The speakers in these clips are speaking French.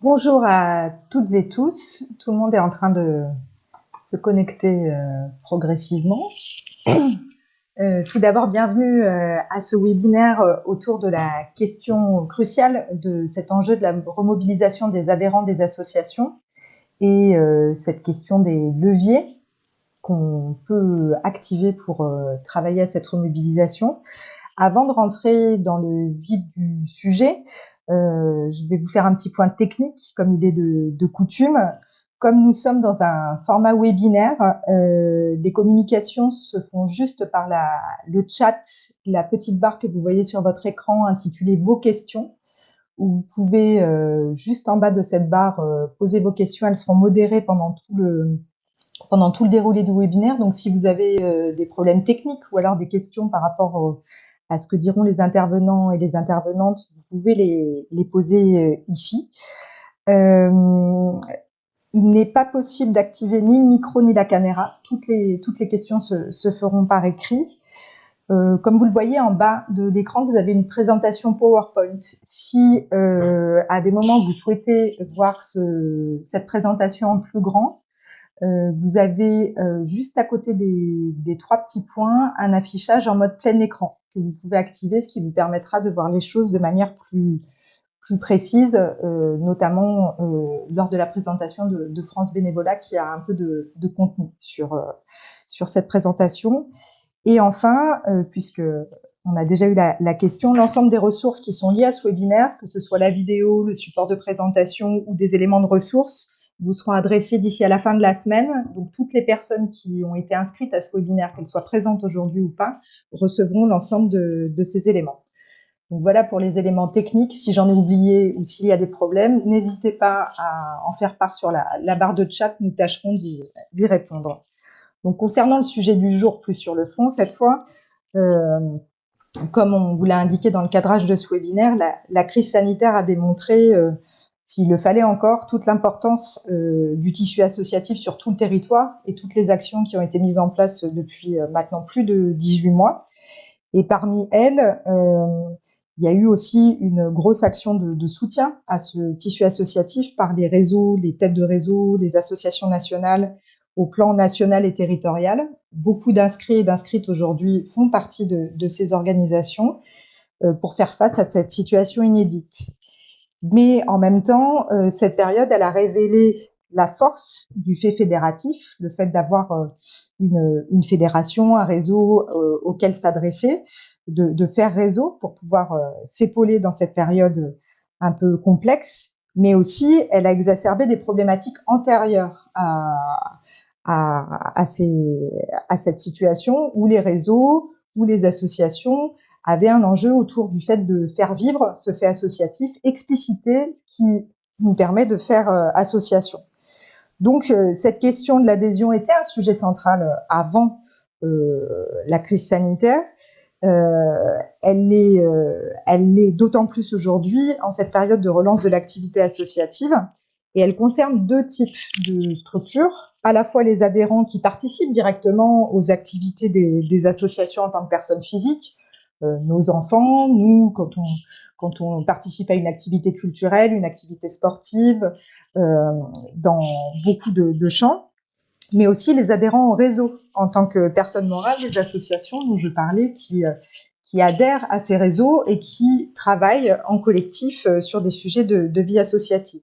Bonjour à toutes et tous. Tout le monde est en train de se connecter progressivement. Tout d'abord, bienvenue à ce webinaire autour de la question cruciale de cet enjeu de la remobilisation des adhérents des associations et cette question des leviers qu'on peut activer pour travailler à cette remobilisation. Avant de rentrer dans le vif du sujet, je vais vous faire un petit point technique, comme il est de coutume. Comme nous sommes dans un format webinaire, les communications se font juste par le chat, la petite barre que vous voyez sur votre écran intitulée Vos questions, où vous pouvez juste en bas de cette barre poser vos questions. Elles seront modérées pendant tout le déroulé du webinaire. Donc, si vous avez des problèmes techniques ou alors des questions par rapport à ce que diront les intervenants et les intervenantes, vous pouvez les poser ici. Il n'est pas possible d'activer ni le micro ni la caméra. Toutes les questions se feront par écrit. Comme vous le voyez en bas de l'écran, vous avez une présentation PowerPoint. Si à des moments vous souhaitez voir cette présentation en plus grand, vous avez juste à côté des trois petits points un affichage en mode plein écran que vous pouvez activer, ce qui vous permettra de voir les choses de manière plus précise, notamment lors de la présentation de France Bénévolat, qui a un peu de contenu sur cette présentation. Et enfin, puisque on a déjà eu la question, l'ensemble des ressources qui sont liées à ce webinaire, que ce soit la vidéo, le support de présentation ou des éléments de ressources, vous seront adressés d'ici à la fin de la semaine. Donc, toutes les personnes qui ont été inscrites à ce webinaire, qu'elles soient présentes aujourd'hui ou pas, recevront l'ensemble de ces éléments. Donc, voilà pour les éléments techniques. Si j'en ai oublié ou s'il y a des problèmes, n'hésitez pas à en faire part sur la barre de chat. Nous tâcherons d'y répondre. Donc, concernant le sujet du jour, plus sur le fond, cette fois, comme on vous l'a indiqué dans le cadrage de ce webinaire, la crise sanitaire a démontré, s'il le fallait encore, toute l'importance du tissu associatif sur tout le territoire et toutes les actions qui ont été mises en place depuis maintenant plus de 18 mois. Et parmi elles, il y a eu aussi une grosse action de soutien à ce tissu associatif par les réseaux, les têtes de réseau, les associations nationales au plan national et territorial. Beaucoup d'inscrits et d'inscrites aujourd'hui font partie de ces organisations pour faire face à cette situation inédite. Mais en même temps, cette période, elle a révélé la force du fait fédératif, le fait d'avoir une fédération, un réseau auquel s'adresser, de faire réseau pour pouvoir s'épauler dans cette période un peu complexe, mais aussi elle a exacerbé des problématiques antérieures à cette situation où les réseaux, où les associations avaient un enjeu autour du fait de faire vivre ce fait associatif, expliciter ce qui nous permet de faire association. Donc, cette question de l'adhésion était un sujet central avant la crise sanitaire. Elle l'est d'autant plus aujourd'hui en cette période de relance de l'activité associative. Et elle concerne deux types de structures, à la fois les adhérents qui participent directement aux activités des associations en tant que personnes physiques, nos enfants, nous, quand on participe à une activité culturelle, une activité sportive, dans beaucoup de champs, mais aussi les adhérents au réseau en tant que personnes morales, les associations dont je parlais qui adhèrent à ces réseaux et qui travaillent en collectif sur des sujets de vie associative.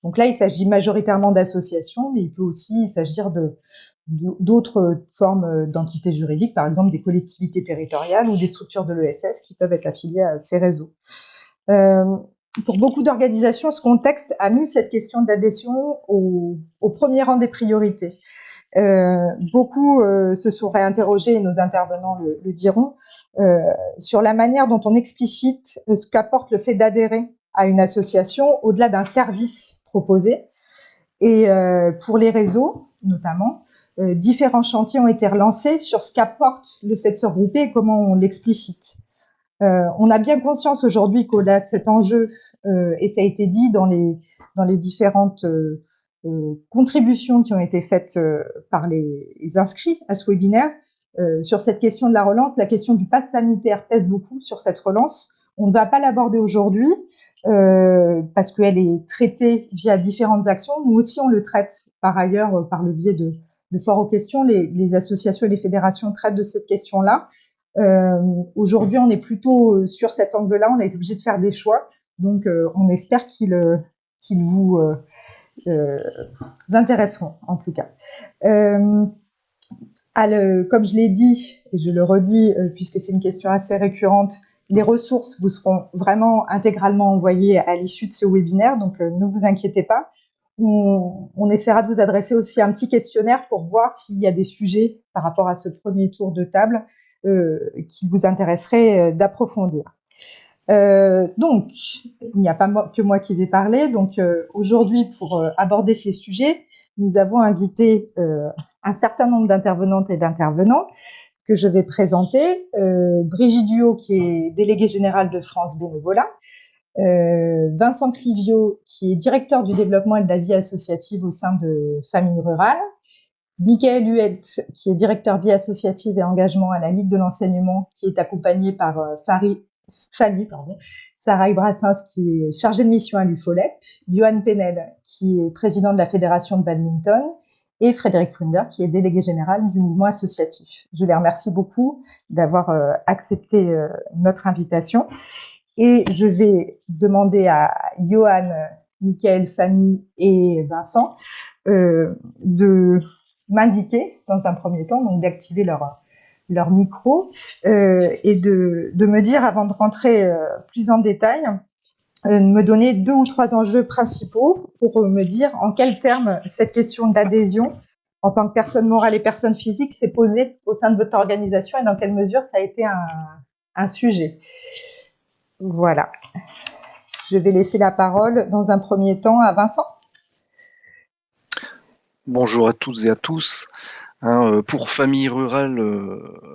Donc là, il s'agit majoritairement d'associations, mais il peut aussi s'agir d'autres formes d'entités juridiques, par exemple des collectivités territoriales ou des structures de l'ESS qui peuvent être affiliées à ces réseaux. Pour beaucoup d'organisations, ce contexte a mis cette question d'adhésion au premier rang des priorités. Beaucoup se sont réinterrogés, et nos intervenants le diront, sur la manière dont on explicite ce qu'apporte le fait d'adhérer à une association au-delà d'un service proposé. Et pour les réseaux, notamment, différents chantiers ont été relancés sur ce qu'apporte le fait de se regrouper et comment on l'explicite. On a bien conscience aujourd'hui qu'au-delà de cet enjeu, et ça a été dit dans les différentes contributions qui ont été faites par les inscrits à ce webinaire, sur cette question de la relance, la question du pass sanitaire pèse beaucoup sur cette relance. On ne va pas l'aborder aujourd'hui, parce qu'elle est traitée via différentes actions. Nous aussi, on le traite par ailleurs par le biais de Fort aux questions. Les associations et les fédérations traitent de cette question-là. Aujourd'hui, on est plutôt sur cet angle-là. On a été obligé de faire des choix. Donc, on espère qu'ils vous intéresseront, en tout cas. Comme je l'ai dit, et je le redis, puisque c'est une question assez récurrente, les ressources vous seront vraiment intégralement envoyées à l'issue de ce webinaire, donc ne vous inquiétez pas. On essaiera de vous adresser aussi un petit questionnaire pour voir s'il y a des sujets par rapport à ce premier tour de table qui vous intéresseraient d'approfondir. Donc, il n'y a pas que moi qui vais parler. Donc, aujourd'hui, pour aborder ces sujets, nous avons invité un certain nombre d'intervenantes et d'intervenants que je vais présenter. Brigitte Duhaut, qui est déléguée générale de France Bénévolat. Vincent Clivio, qui est directeur du développement et de la vie associative au sein de Famille Rurale. Michael Huette, qui est directeur vie associative et engagement à la Ligue de l'enseignement, qui est accompagné par Fanny, Sarah Brassens, qui est chargée de mission à l'UFOLEP, Johan Penel, qui est président de la Fédération de badminton, et Frédéric Frunder, qui est délégué général du mouvement associatif. Je les remercie beaucoup d'avoir accepté notre invitation. Et je vais demander à Johan, Michael, Fanny et Vincent de m'indiquer dans un premier temps, donc d'activer leur micro et de me dire, avant de rentrer plus en détail, me donner 2 ou 3 enjeux principaux pour me dire en quels termes cette question d'adhésion en tant que personne morale et personne physique s'est posée au sein de votre organisation et dans quelle mesure ça a été un sujet. Voilà. Je vais laisser la parole dans un premier temps à Vincent. Bonjour à toutes et à tous. Pour Famille Rurale,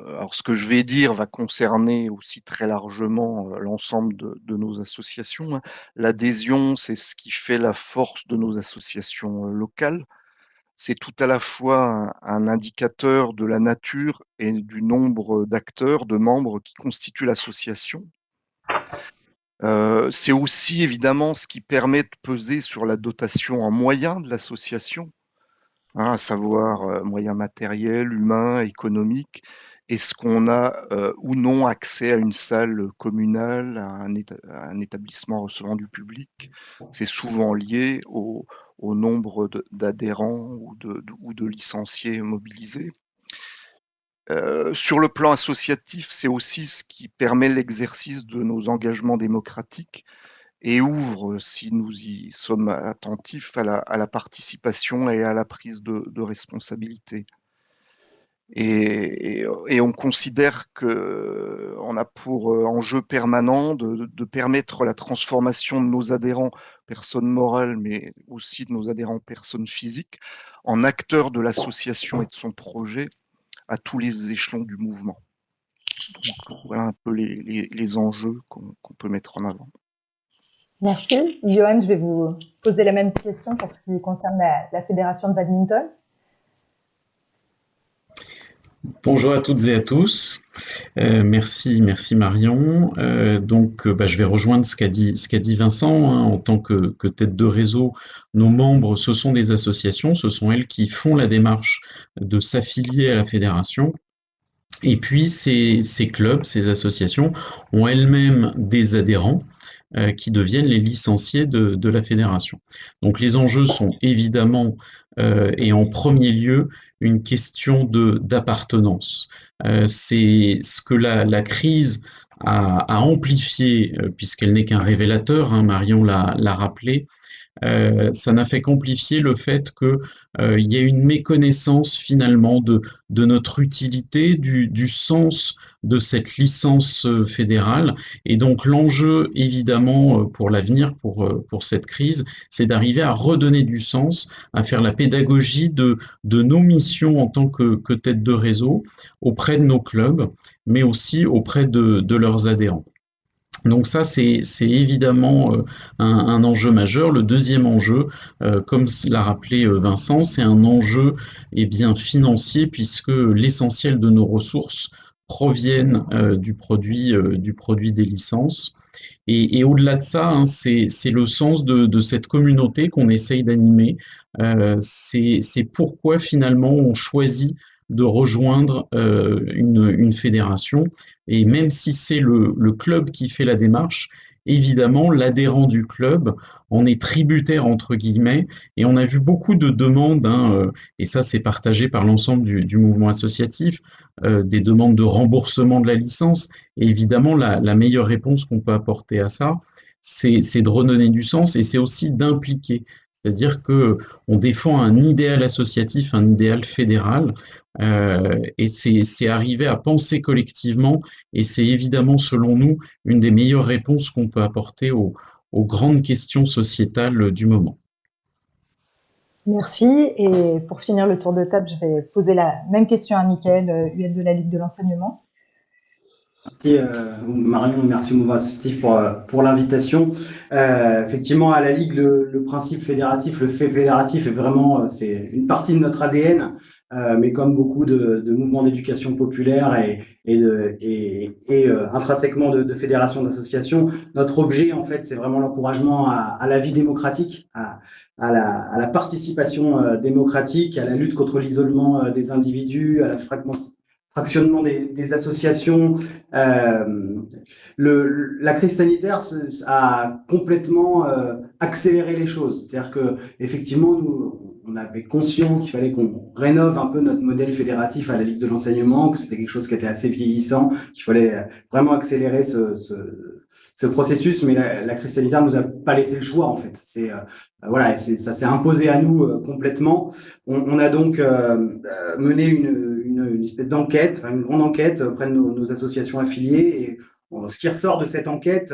alors ce que je vais dire va concerner aussi très largement l'ensemble de nos associations. L'adhésion, c'est ce qui fait la force de nos associations locales. C'est tout à la fois un indicateur de la nature et du nombre d'acteurs, de membres qui constituent l'association. C'est aussi évidemment ce qui permet de peser sur la dotation en moyens de l'association. À savoir moyens matériels, humains, économiques. Est-ce qu'on a ou non accès à une salle communale, à un établissement recevant du public? C'est souvent lié au nombre d'adhérents ou de licenciés mobilisés. Sur le plan associatif, c'est aussi ce qui permet l'exercice de nos engagements démocratiques et ouvre, si nous y sommes attentifs, à la participation et à la prise de responsabilité. Et on considère qu'on a pour enjeu permanent de permettre la transformation de nos adhérents personnes morales, mais aussi de nos adhérents personnes physiques, en acteurs de l'association et de son projet à tous les échelons du mouvement. Donc voilà un peu les enjeux qu'on peut mettre en avant. Merci. Johan, je vais vous poser la même question pour ce qui concerne la Fédération de badminton. Bonjour à toutes et à tous. Merci Marion. Je vais rejoindre ce qu'a dit Vincent. En tant que tête de réseau, nos membres, ce sont des associations, ce sont elles qui font la démarche de s'affilier à la fédération. Et puis ces clubs, ces associations ont elles-mêmes des adhérents qui deviennent les licenciés de la fédération. Donc les enjeux sont évidemment et en premier lieu une question d'appartenance. C'est ce que la crise a amplifié, puisqu'elle n'est qu'un révélateur, hein, Marion l'a rappelé. Ça n'a fait qu'amplifier le fait qu'il y a une méconnaissance finalement de notre utilité, du sens de cette licence fédérale. Et donc l'enjeu évidemment pour l'avenir, pour cette crise, c'est d'arriver à redonner du sens, à faire la pédagogie de nos missions en tant que tête de réseau auprès de nos clubs, mais aussi auprès de leurs adhérents. Donc ça, c'est évidemment un enjeu majeur. Le deuxième enjeu, comme l'a rappelé Vincent, c'est un enjeu financier, puisque l'essentiel de nos ressources proviennent du produit des licences. Et au-delà de ça, hein, c'est le sens de cette communauté qu'on essaye d'animer. C'est pourquoi finalement on choisit de rejoindre une fédération. Et même si c'est le club qui fait la démarche, évidemment, l'adhérent du club en est tributaire, entre guillemets, et on a vu beaucoup de demandes, hein, et ça c'est partagé par l'ensemble du mouvement associatif, des demandes de remboursement de la licence. Et évidemment, la meilleure réponse qu'on peut apporter à ça, c'est de redonner du sens et c'est aussi d'impliquer. C'est-à-dire que on défend un idéal associatif, un idéal fédéral, et c'est arriver à penser collectivement, et c'est évidemment, selon nous, une des meilleures réponses qu'on peut apporter aux grandes questions sociétales du moment. Merci. Et pour finir le tour de table, je vais poser la même question à Mickaël, UL de la Ligue de l'enseignement. Merci Marion, merci Mouvement Associatif pour l'invitation. Effectivement, à la Ligue, le principe fédératif, le fait fédératif est vraiment, c'est une partie de notre ADN, mais comme beaucoup de mouvements d'éducation populaire et intrinsèquement de fédérations, d'associations, notre objet, en fait, c'est vraiment l'encouragement à la vie démocratique, à la participation démocratique, à la lutte contre l'isolement des individus, à la fractionnement des associations. La crise sanitaire a complètement accéléré les choses. C'est-à-dire que effectivement, nous, on avait conscience qu'il fallait qu'on rénove un peu notre modèle fédératif à la Ligue de l'enseignement, que c'était quelque chose qui était assez vieillissant, qu'il fallait vraiment accélérer ce processus, mais la crise sanitaire nous a pas laissé le choix en fait. Voilà, ça s'est imposé à nous complètement. On a donc mené une espèce d'enquête, enfin une grande enquête auprès de nos associations affiliées. Et ce qui ressort de cette enquête,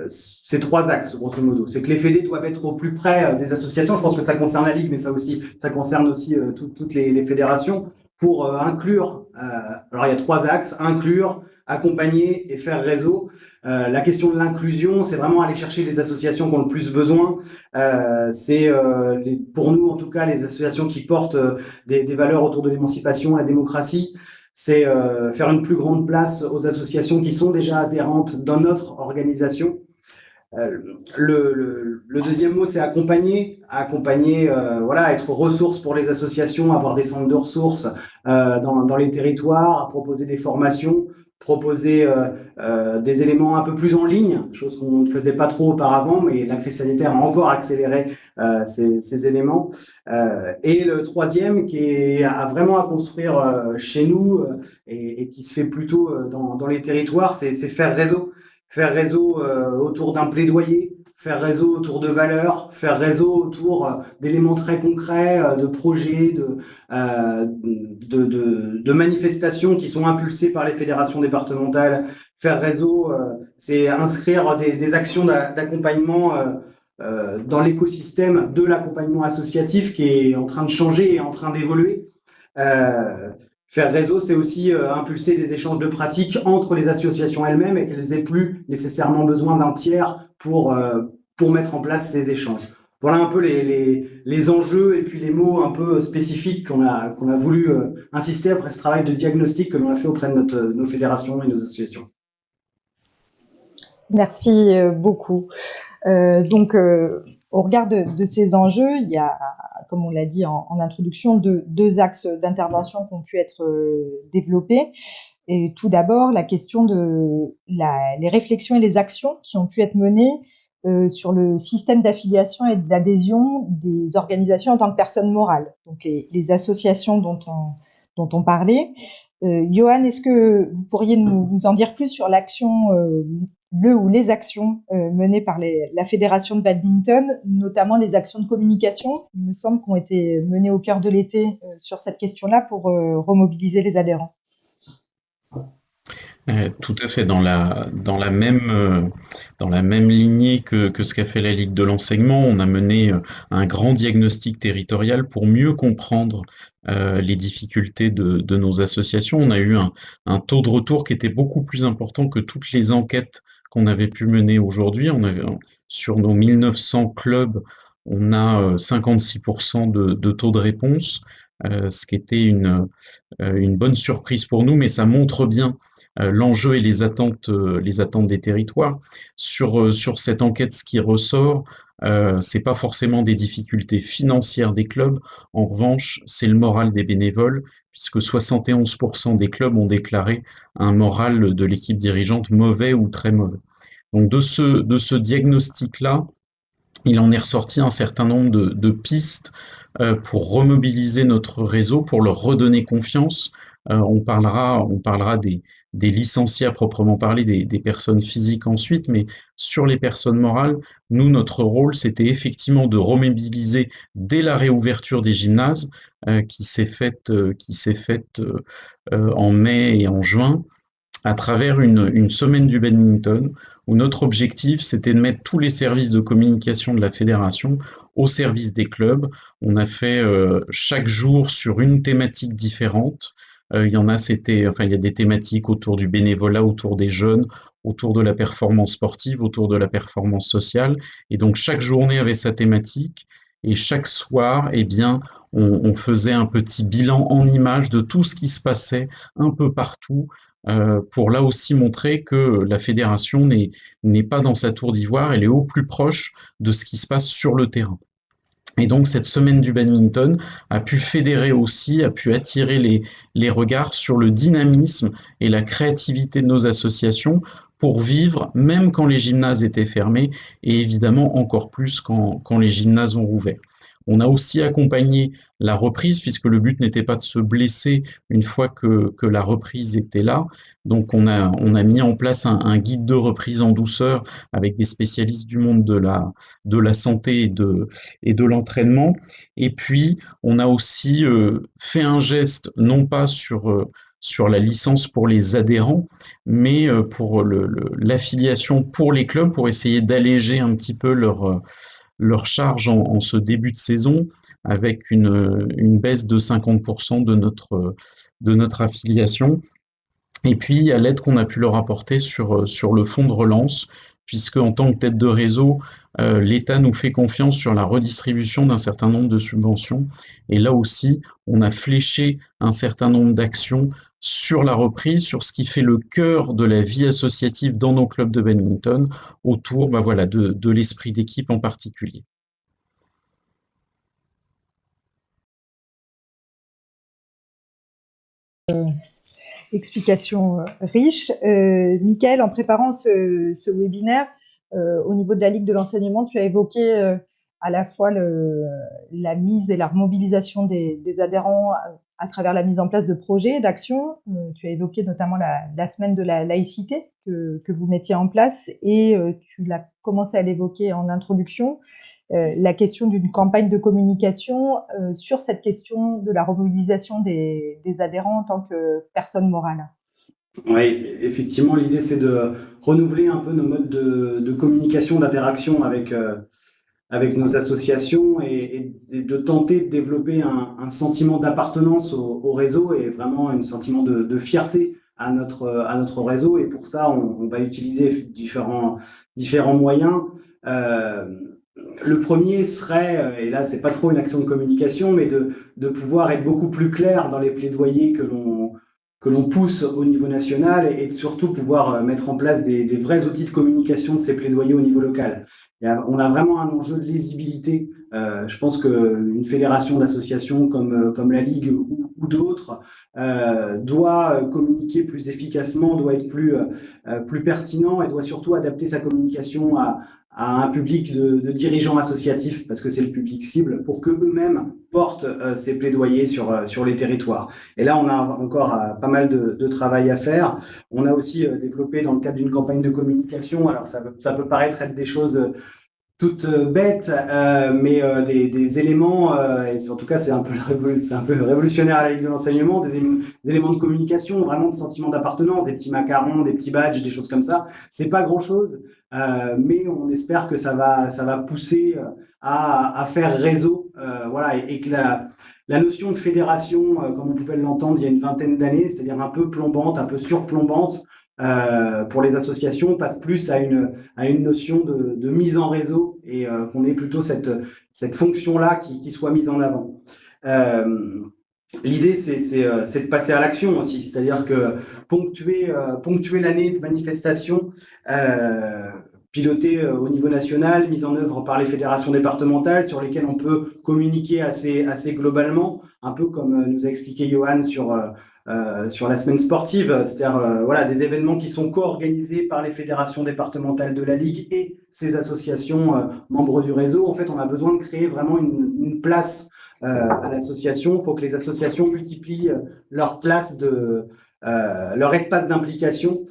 c'est 3 axes grosso modo. C'est que les fédés doivent être au plus près des associations. Je pense que ça concerne la Ligue, mais ça concerne aussi toutes les fédérations pour inclure. Alors il y a 3 axes: inclure, accompagner et faire réseau. La question de l'inclusion, c'est vraiment aller chercher les associations qui ont le plus besoin. Pour nous, en tout cas, les associations qui portent des valeurs autour de l'émancipation, la démocratie. C'est faire une plus grande place aux associations qui sont déjà adhérentes dans notre organisation. Le deuxième mot, c'est accompagner. Voilà, être ressource pour les associations, avoir des centres de ressources dans les territoires, proposer des formations, proposer des éléments un peu plus en ligne, chose qu'on ne faisait pas trop auparavant, mais la crise sanitaire a encore accéléré ces éléments. Et le troisième, qui est vraiment à construire chez nous et qui se fait plutôt dans les territoires, c'est faire réseau. Faire réseau autour d'un plaidoyer, faire réseau autour de valeurs, faire réseau autour d'éléments très concrets, de projets, de manifestations qui sont impulsées par les fédérations départementales. Faire réseau, c'est inscrire des actions d'accompagnement dans l'écosystème de l'accompagnement associatif qui est en train de changer et en train d'évoluer. Faire réseau, c'est aussi impulser des échanges de pratiques entre les associations elles-mêmes et qu'elles aient plus nécessairement besoin d'un tiers pour mettre en place ces échanges. Voilà un peu les enjeux et puis les mots un peu spécifiques qu'on a voulu insister après ce travail de diagnostic que l'on a fait auprès de nos fédérations et nos associations. Merci beaucoup. Donc, au regard de ces enjeux, il y a, comme on l'a dit en introduction, deux axes d'intervention qui ont pu être développés. Et tout d'abord, la question de les réflexions et les actions qui ont pu être menées sur le système d'affiliation et d'adhésion des organisations en tant que personnes morales, donc les associations dont on parlait. Johan, est-ce que vous pourriez nous en dire plus sur l'action ou les actions menées par la Fédération de badminton, notamment les actions de communication, il me semble, qui ont été menées au cœur de l'été sur cette question-là pour remobiliser les adhérents. Tout à fait, dans la même lignée que ce qu'a fait la Ligue de l'enseignement, on a mené un grand diagnostic territorial pour mieux comprendre les difficultés de nos associations. On a eu un taux de retour qui était beaucoup plus important que toutes les enquêtes qu'on avait pu mener aujourd'hui. Sur nos 1900 clubs, on a 56% de taux de réponse. ce qui était une bonne surprise pour nous, mais ça montre bien l'enjeu et les attentes des territoires. Sur cette enquête, ce qui ressort, c'est pas forcément des difficultés financières des clubs. En revanche, c'est le moral des bénévoles, puisque 71% des clubs ont déclaré un moral de l'équipe dirigeante mauvais ou très mauvais. Donc de ce diagnostic-là, il en est ressorti un certain nombre de pistes pour remobiliser notre réseau, pour leur redonner confiance. On parlera des licenciés à proprement parler, des personnes physiques ensuite, mais sur les personnes morales, nous, notre rôle, c'était effectivement de remobiliser dès la réouverture des gymnases qui s'est faite en mai et en juin, à travers une semaine du badminton, où notre objectif, c'était de mettre tous les services de communication de la fédération au service des clubs. On a fait chaque jour sur une thématique différente. Il y en a, il y a des thématiques autour du bénévolat, autour des jeunes, autour de la performance sportive, autour de la performance sociale. Et donc, chaque journée avait sa thématique. Et chaque soir, eh bien, on faisait un petit bilan en images de tout ce qui se passait un peu partout, pour là aussi montrer que la fédération n'est pas dans sa tour d'ivoire, elle est au plus proche de ce qui se passe sur le terrain. Et donc cette semaine du badminton a pu fédérer aussi, a pu attirer les regards sur le dynamisme et la créativité de nos associations pour vivre, même quand les gymnases étaient fermés, et évidemment encore plus quand les gymnases ont rouvert. On a aussi accompagné la reprise, puisque le but n'était pas de se blesser une fois que la reprise était là. Donc on a mis en place un guide de reprise en douceur avec des spécialistes du monde de la santé et de l'entraînement. Et puis on a aussi fait un geste, non pas sur la licence pour les adhérents, mais pour l'affiliation pour les clubs, pour essayer d'alléger un petit peu leur charge en ce début de saison, avec une baisse de 50% de notre affiliation. Et puis, il y a l'aide qu'on a pu leur apporter sur le fonds de relance, puisque en tant que tête de réseau, l'État nous fait confiance sur la redistribution d'un certain nombre de subventions. Et là aussi, on a fléché un certain nombre d'actions sur la reprise, sur ce qui fait le cœur de la vie associative dans nos clubs de badminton, autour de l'esprit d'équipe en particulier. Explication riche. Mickaël, en préparant ce webinaire, au niveau de la Ligue de l'enseignement, tu as évoqué à la fois la mise et la remobilisation des adhérents à travers la mise en place de projets, d'actions. Tu as évoqué notamment la semaine de la laïcité que vous mettiez en place, et tu l'as commencé à l'évoquer en introduction, la question d'une campagne de communication sur cette question de la remobilisation des adhérents en tant que personne morale. Oui, effectivement, l'idée c'est de renouveler un peu nos modes de communication, d'interaction avec nos associations, et de tenter de développer un sentiment d'appartenance au réseau, et vraiment un sentiment de fierté à notre réseau. Et pour ça, on va utiliser différents moyens. Le premier serait, et là c'est pas trop une action de communication, mais de pouvoir être beaucoup plus clair dans les plaidoyers que l'on pousse au niveau national, et de surtout pouvoir mettre en place des vrais outils de communication de ces plaidoyers au niveau local. On a vraiment un enjeu de lisibilité. Je pense qu'une fédération d'associations comme la Ligue ou d'autres doit communiquer plus efficacement, doit être plus pertinent, et doit surtout adapter sa communication à un public de dirigeants associatifs, parce que c'est le public cible, pour qu'eux-mêmes portent ces plaidoyers sur les territoires. Et là, on a encore pas mal de travail à faire. On a aussi développé, dans le cadre d'une campagne de communication, alors ça peut paraître être des choses toutes bêtes, mais des éléments, et en tout cas c'est un peu révolutionnaire à la Ligue de l'enseignement, des éléments de communication, vraiment de sentiment d'appartenance, des petits macarons, des petits badges, des choses comme ça. C'est pas grand chose, mais on espère que ça va pousser à faire réseau, voilà, et que la notion de fédération, comme on pouvait l'entendre il y a une vingtaine d'années, c'est-à-dire un peu plombante, un peu surplombante, pour les associations, passe plus à une notion de mise en réseau, et qu'on ait plutôt cette fonction-là qui soit mise en avant. L'idée, c'est de passer à l'action aussi, c'est-à-dire que ponctuer l'année de manifestations pilotées au niveau national, mises en œuvre par les fédérations départementales, sur lesquelles on peut communiquer assez globalement, un peu comme nous a expliqué Johan sur la semaine sportive, c'est-à-dire voilà, des événements qui sont co-organisés par les fédérations départementales de la Ligue et ces associations membres du réseau. En fait, on a besoin de créer vraiment une place à l'association. Il faut que les associations multiplient leur place leur espace d'implication.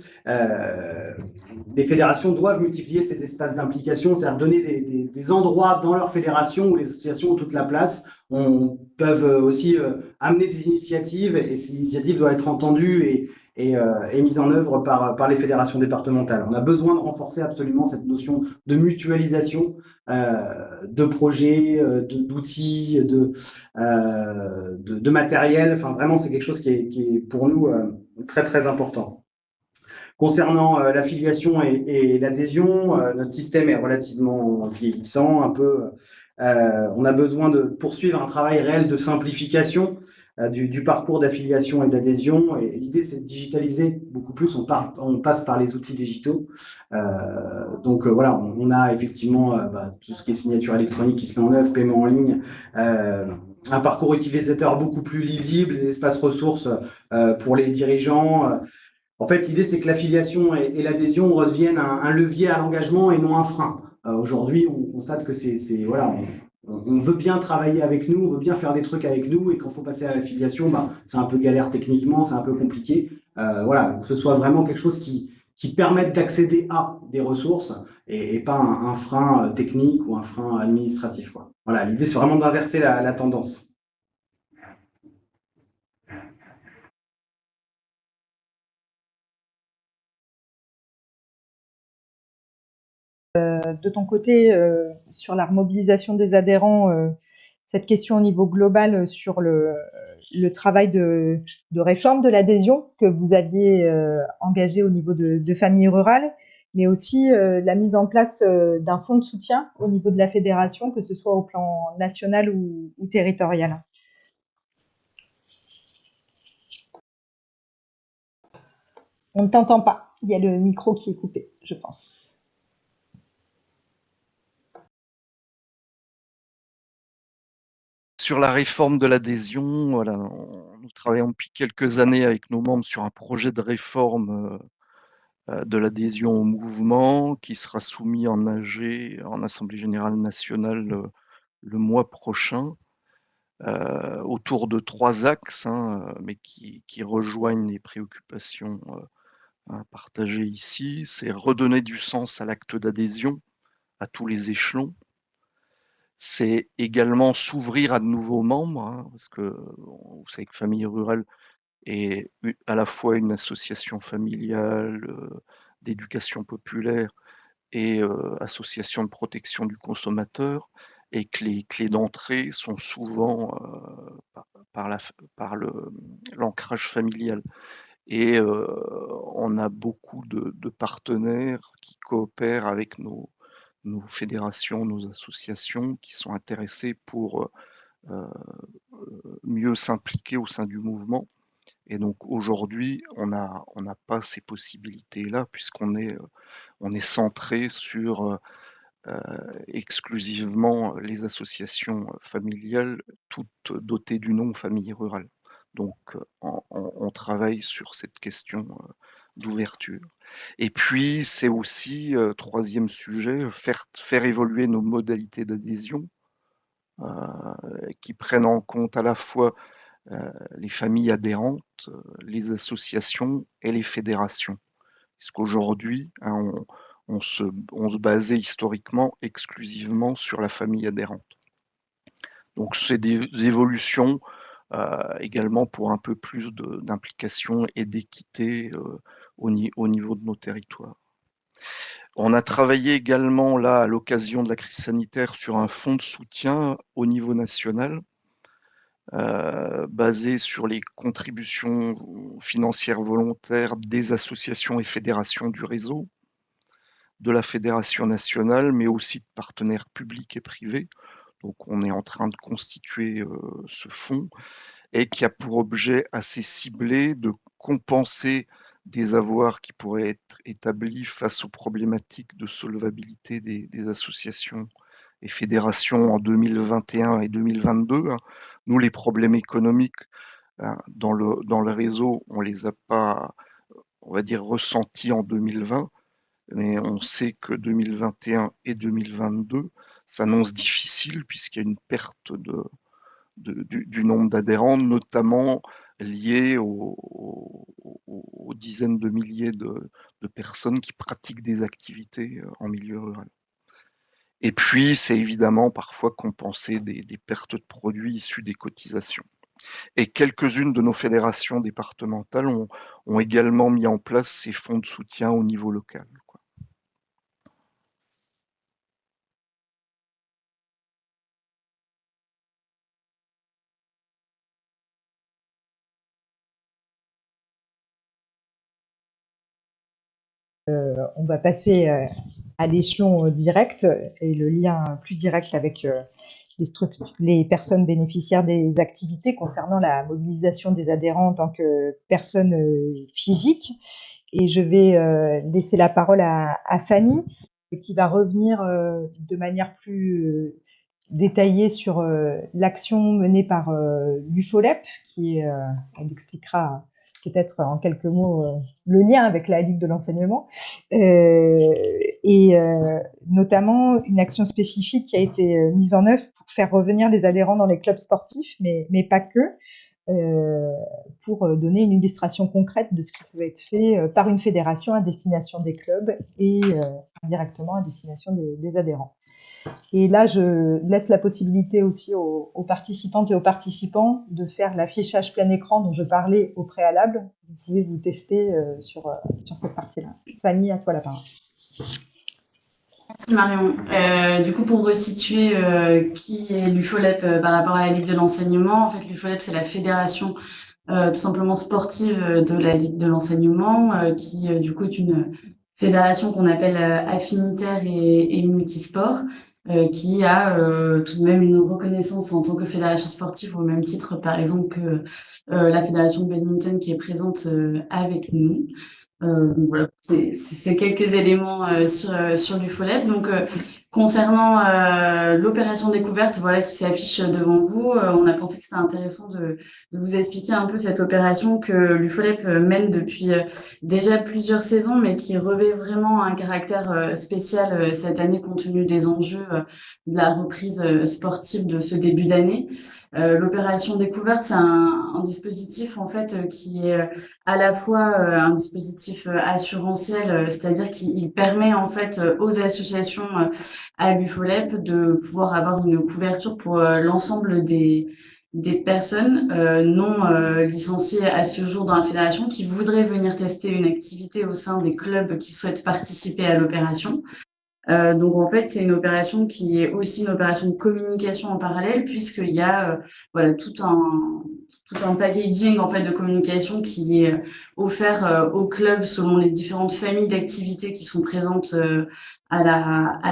Les fédérations doivent multiplier ces espaces d'implication, c'est-à-dire donner des endroits dans leur fédération où les associations ont toute la place. On peuvent aussi amener des initiatives et ces initiatives doivent être entendues et mises en œuvre par les fédérations départementales. On a besoin de renforcer absolument cette notion de mutualisation de projets, d'outils, de matériel. Enfin, vraiment, c'est quelque chose qui est pour nous très, très important. Concernant l'affiliation et l'adhésion, notre système est relativement vieillissant, un peu. On a besoin de poursuivre un travail réel de simplification du parcours d'affiliation et d'adhésion. Et l'idée, c'est de digitaliser beaucoup plus. On passe par les outils digitaux. Donc voilà, on a effectivement tout ce qui est signature électronique qui se met en œuvre, paiement en ligne, un parcours utilisateur beaucoup plus lisible, des espaces ressources pour les dirigeants. En fait, l'idée, c'est que l'affiliation et l'adhésion redeviennent un levier à l'engagement et non un frein. Aujourd'hui, on constate que voilà, on veut bien travailler avec nous, on veut bien faire des trucs avec nous, et quand il faut passer à l'affiliation, c'est un peu galère techniquement, c'est un peu compliqué. Voilà, que ce soit vraiment quelque chose qui permette d'accéder à des ressources et pas un frein technique ou un frein administratif, quoi. Voilà, l'idée, c'est vraiment d'inverser la tendance. De ton côté, sur la remobilisation des adhérents, cette question au niveau global sur le travail de réforme de l'adhésion que vous aviez engagé au niveau de familles rurales, mais aussi la mise en place d'un fonds de soutien au niveau de la fédération, que ce soit au plan national ou territorial. On ne t'entend pas. Il y a le micro qui est coupé, je pense. Sur la réforme de l'adhésion, voilà, nous travaillons depuis quelques années avec nos membres sur un projet de réforme de l'adhésion au mouvement qui sera soumis en AG, en Assemblée générale nationale, le mois prochain, autour de 3 axes, mais qui rejoignent les préoccupations partagées ici. C'est redonner du sens à l'acte d'adhésion à tous les échelons. C'est également s'ouvrir à de nouveaux membres, parce que vous savez que Famille Rurale est à la fois une association familiale, d'éducation populaire et association de protection du consommateur, et que les clés d'entrée sont souvent par l'ancrage familial. Et on a beaucoup de partenaires qui coopèrent avec nos fédérations, nos associations, qui sont intéressées pour mieux s'impliquer au sein du mouvement. Et donc aujourd'hui, on n'a pas ces possibilités-là, puisqu'on est centré sur exclusivement les associations familiales, toutes dotées du nom famille rurale. Donc on travaille sur cette question d'ouverture. Et puis c'est aussi, troisième sujet, faire évoluer nos modalités d'adhésion qui prennent en compte à la fois les familles adhérentes, les associations et les fédérations. Parce qu'aujourd'hui, on se basait historiquement exclusivement sur la famille adhérente. Donc c'est des évolutions également pour un peu plus d'implication et d'équité au niveau de nos territoires. On a travaillé également là à l'occasion de la crise sanitaire sur un fonds de soutien au niveau national basé sur les contributions financières volontaires des associations et fédérations du réseau, de la fédération nationale, mais aussi de partenaires publics et privés. Donc on est en train de constituer ce fonds et qui a pour objet assez ciblé de compenser des avoirs qui pourraient être établis face aux problématiques de solvabilité des associations et fédérations en 2021 et 2022. Nous, les problèmes économiques dans le réseau, on les a pas, on va dire, ressentis en 2020, mais on sait que 2021 et 2022 s'annoncent difficiles puisqu'il y a une perte du nombre d'adhérents, notamment liée aux dizaines de milliers de personnes qui pratiquent des activités en milieu rural. Et puis, c'est évidemment parfois compenser des pertes de produits issus des cotisations. Et quelques-unes de nos fédérations départementales ont également mis en place ces fonds de soutien au niveau local. On va passer à l'échelon direct et le lien plus direct avec les personnes bénéficiaires des activités concernant la mobilisation des adhérents en tant que personnes physiques. Et je vais laisser la parole à Fanny, qui va revenir de manière plus détaillée sur l'action menée par l'UFOLEP, qui est, elle expliquera peut-être en quelques mots le lien avec la Ligue de l'enseignement, et notamment une action spécifique qui a été mise en œuvre pour faire revenir les adhérents dans les clubs sportifs, mais pas que, pour donner une illustration concrète de ce qui peut être fait par une fédération à destination des clubs et directement à destination des adhérents. Et là, je laisse la possibilité aussi aux participantes et aux participants de faire l'affichage plein écran dont je parlais au préalable. Vous pouvez vous tester sur cette partie-là. Fanny, à toi la parole. Merci Marion. Du coup, pour resituer qui est l'UFOLEP par rapport à la Ligue de l'enseignement, en fait, l'UFOLEP, c'est la fédération tout simplement sportive de la Ligue de l'enseignement, qui du coup est une fédération qu'on appelle affinitaire et multisport, qui a tout de même une reconnaissance en tant que fédération sportive au même titre, par exemple, que la fédération de badminton qui est présente avec nous. Donc voilà, c'est quelques éléments sur l'UFOLEP. Donc concernant l'opération découverte, voilà, qui s'affiche devant vous, on a pensé que c'était intéressant de vous expliquer un peu cette opération que l'UFOLEP mène depuis déjà plusieurs saisons, mais qui revêt vraiment un caractère spécial cette année compte tenu des enjeux de la reprise sportive de ce début d'année. L'opération découverte, c'est un dispositif en fait qui est à la fois un dispositif assurantiel, c'est-à-dire qu'il permet en fait aux associations à l'UFOLEP de pouvoir avoir une couverture pour l'ensemble des personnes non licenciées à ce jour dans la fédération qui voudraient venir tester une activité au sein des clubs qui souhaitent participer à l'opération. Donc en fait, c'est une opération qui est aussi une opération de communication en parallèle, puisqu'il y a voilà tout un packaging en fait de communication qui est offert au club selon les différentes familles d'activités qui sont présentes à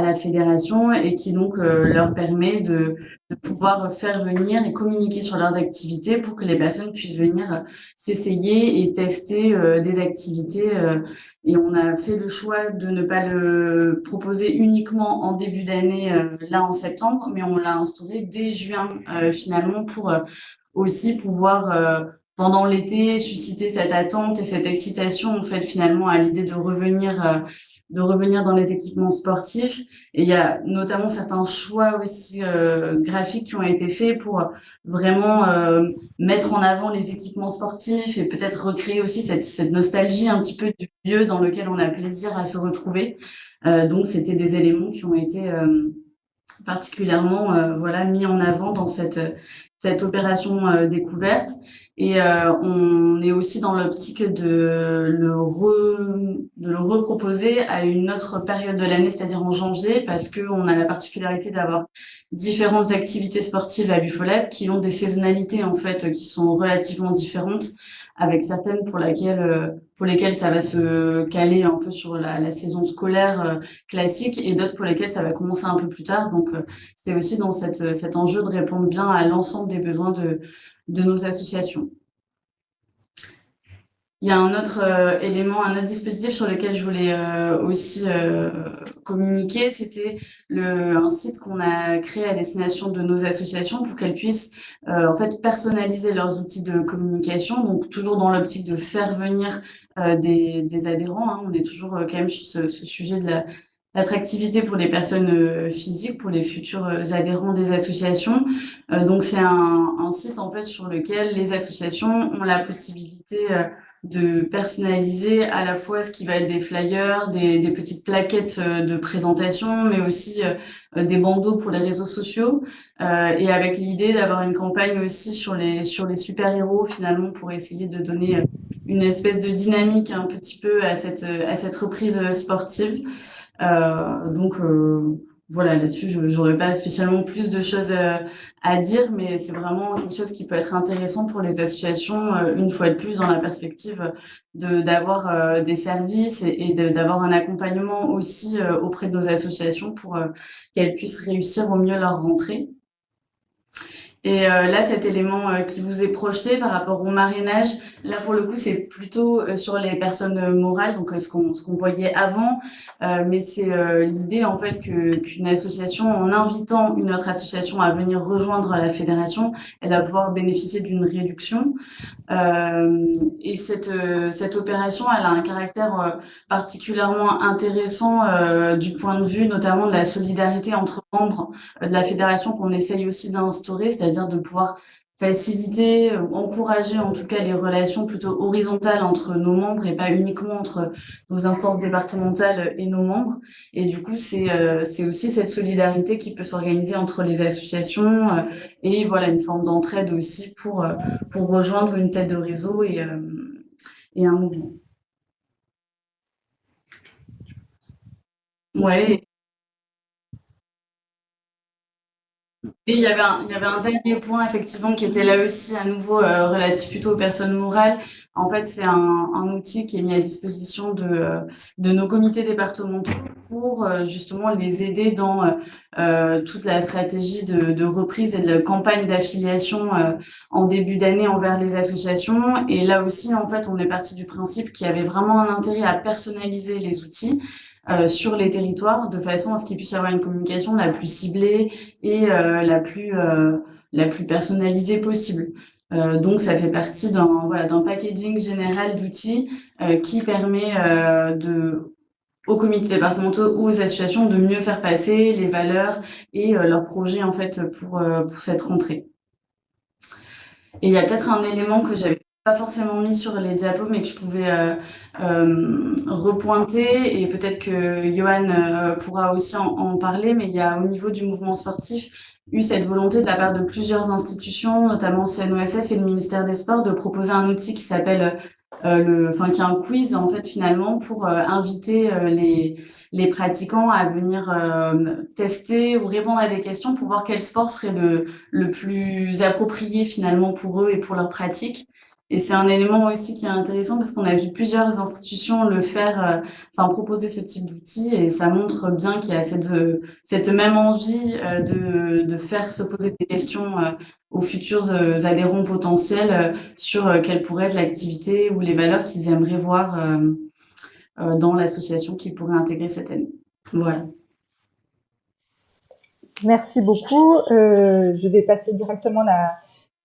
la fédération et qui donc leur permet de pouvoir faire venir et communiquer sur leurs activités pour que les personnes puissent venir s'essayer et tester des activités. Et on a fait le choix de ne pas le proposer uniquement en début d'année, là en septembre, mais on l'a instauré dès juin finalement pour aussi pouvoir pendant l'été susciter cette attente et cette excitation en fait finalement à l'idée de revenir dans les équipements sportifs. Et il y a notamment certains choix aussi graphiques qui ont été faits pour vraiment mettre en avant les équipements sportifs et peut-être recréer aussi cette nostalgie un petit peu du lieu dans lequel on a plaisir à se retrouver. Donc c'était des éléments qui ont été particulièrement voilà mis en avant dans cette opération découverte. Et on est aussi dans l'optique de le reproposer à une autre période de l'année, c'est-à-dire en janvier, parce que on a la particularité d'avoir différentes activités sportives à l'UFOLEP qui ont des saisonnalités en fait qui sont relativement différentes. avec certaines pour lesquelles ça va se caler un peu sur la saison scolaire classique et d'autres pour lesquelles ça va commencer un peu plus tard. Donc, c'est aussi dans cet enjeu de répondre bien à l'ensemble des besoins de nos associations. Il y a un autre élément, un autre dispositif sur lequel je voulais aussi communiquer, c'était un site qu'on a créé à destination de nos associations pour qu'elles puissent en fait personnaliser leurs outils de communication, donc toujours dans l'optique de faire venir des adhérents, hein. On est toujours quand même sur ce sujet de l'attractivité pour les personnes physiques, pour les futurs adhérents des associations. Donc c'est un site en fait sur lequel les associations ont la possibilité de personnaliser à la fois ce qui va être des flyers, des petites plaquettes de présentation, mais aussi des bandeaux pour les réseaux sociaux, et avec l'idée d'avoir une campagne aussi sur les super-héros finalement pour essayer de donner une espèce de dynamique un petit peu à cette reprise sportive. Donc voilà, là-dessus, je n'aurais pas spécialement plus de choses à dire, mais c'est vraiment quelque chose qui peut être intéressant pour les associations, une fois de plus, dans la perspective d'avoir des services et d'avoir un accompagnement aussi auprès de nos associations pour qu'elles puissent réussir au mieux leur rentrée. Et là, cet élément qui vous est projeté par rapport au marrainage, là pour le coup, c'est plutôt sur les personnes morales, donc ce qu'on voyait avant, mais c'est l'idée en fait qu'une association, en invitant une autre association à venir rejoindre la fédération, elle va pouvoir bénéficier d'une réduction. Et cette opération, elle a un caractère particulièrement intéressant du point de vue notamment de la solidarité entre membres de la fédération qu'on essaye aussi d'instaurer, c'est-à-dire de pouvoir faciliter ou encourager en tout cas les relations plutôt horizontales entre nos membres et pas uniquement entre nos instances départementales et nos membres. Et du coup, c'est aussi cette solidarité qui peut s'organiser entre les associations et voilà une forme d'entraide aussi pour rejoindre une tête de réseau et un mouvement. Ouais. Et il y avait un dernier point, effectivement, qui était là aussi, à nouveau, relatif plutôt aux personnes morales. En fait, c'est un outil qui est mis à disposition de nos comités départementaux pour justement les aider dans toute la stratégie de reprise et de campagne d'affiliation en début d'année envers les associations. Et là aussi, en fait, on est parti du principe qu'il y avait vraiment un intérêt à personnaliser les outils sur les territoires de façon à ce qu'il puisse y avoir une communication la plus ciblée et la plus personnalisée possible. Donc, ça fait partie d'un packaging général d'outils qui permet aux comités départementaux ou aux associations de mieux faire passer les valeurs et leurs projets en fait pour cette rentrée. Et il y a peut-être un élément que j'avais pas forcément mis sur les diapos, mais que je pouvais repointer, et peut-être que Johan pourra aussi en parler, mais il y a au niveau du mouvement sportif eu cette volonté de la part de plusieurs institutions, notamment CNOSF et le ministère des Sports, de proposer un outil qui s'appelle qui est un quiz en fait finalement pour inviter les pratiquants à venir tester ou répondre à des questions pour voir quel sport serait le plus approprié finalement pour eux et pour leur pratique. Et c'est un élément aussi qui est intéressant parce qu'on a vu plusieurs institutions le faire, proposer ce type d'outils, et ça montre bien qu'il y a cette même envie de faire se poser des questions aux futurs adhérents potentiels sur quelle pourrait être l'activité ou les valeurs qu'ils aimeraient voir dans l'association qu'ils pourraient intégrer cette année. Voilà. Merci beaucoup. Je vais passer directement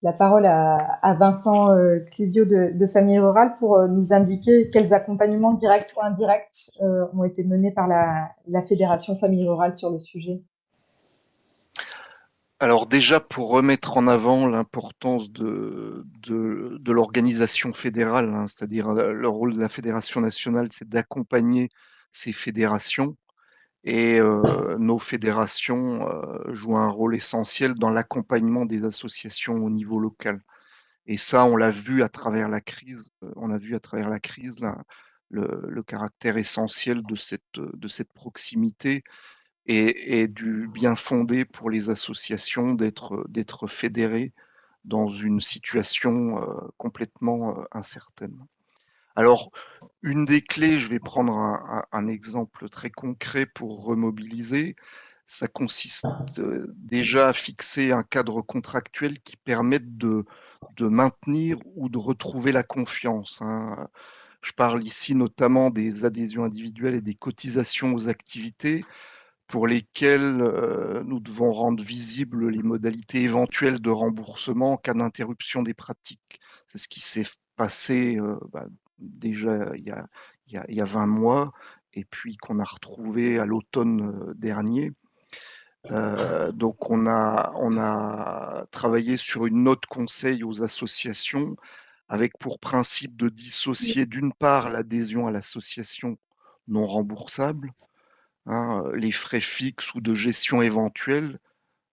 la parole à Vincent Clivio de Famille Rurale pour nous indiquer quels accompagnements directs ou indirects ont été menés par la Fédération Famille Rurale sur le sujet. Alors déjà, pour remettre en avant l'importance de l'organisation fédérale, hein, c'est-à-dire le rôle de la Fédération nationale, c'est d'accompagner ces fédérations, et nos fédérations jouent un rôle essentiel dans l'accompagnement des associations au niveau local. Et ça, on l'a vu à travers la crise. On a vu à travers la crise là, le caractère essentiel de cette proximité et du bien fondé pour les associations d'être fédérées dans une situation complètement incertaine. Alors, une des clés, je vais prendre un exemple très concret pour remobiliser, ça consiste déjà à fixer un cadre contractuel qui permette de maintenir ou de retrouver la confiance, hein. Je parle ici notamment des adhésions individuelles et des cotisations aux activités pour lesquelles nous devons rendre visibles les modalités éventuelles de remboursement en cas d'interruption des pratiques. C'est ce qui s'est passé déjà il y a 20 mois et puis qu'on a retrouvé à l'automne dernier. Donc on a travaillé sur une note conseil aux associations avec pour principe de dissocier d'une part l'adhésion à l'association non remboursable, hein, les frais fixes ou de gestion éventuels,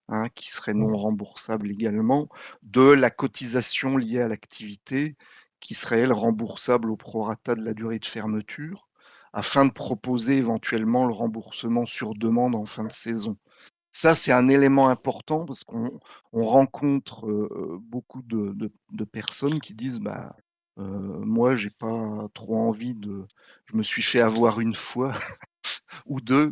hein, qui seraient non remboursables également, de la cotisation liée à l'activité, qui serait, elle, remboursable au prorata de la durée de fermeture, afin de proposer éventuellement le remboursement sur demande en fin de saison. Ça, c'est un élément important parce qu'on rencontre beaucoup de personnes qui disent moi, j'ai pas trop envie de. Je me suis fait avoir une fois ou deux,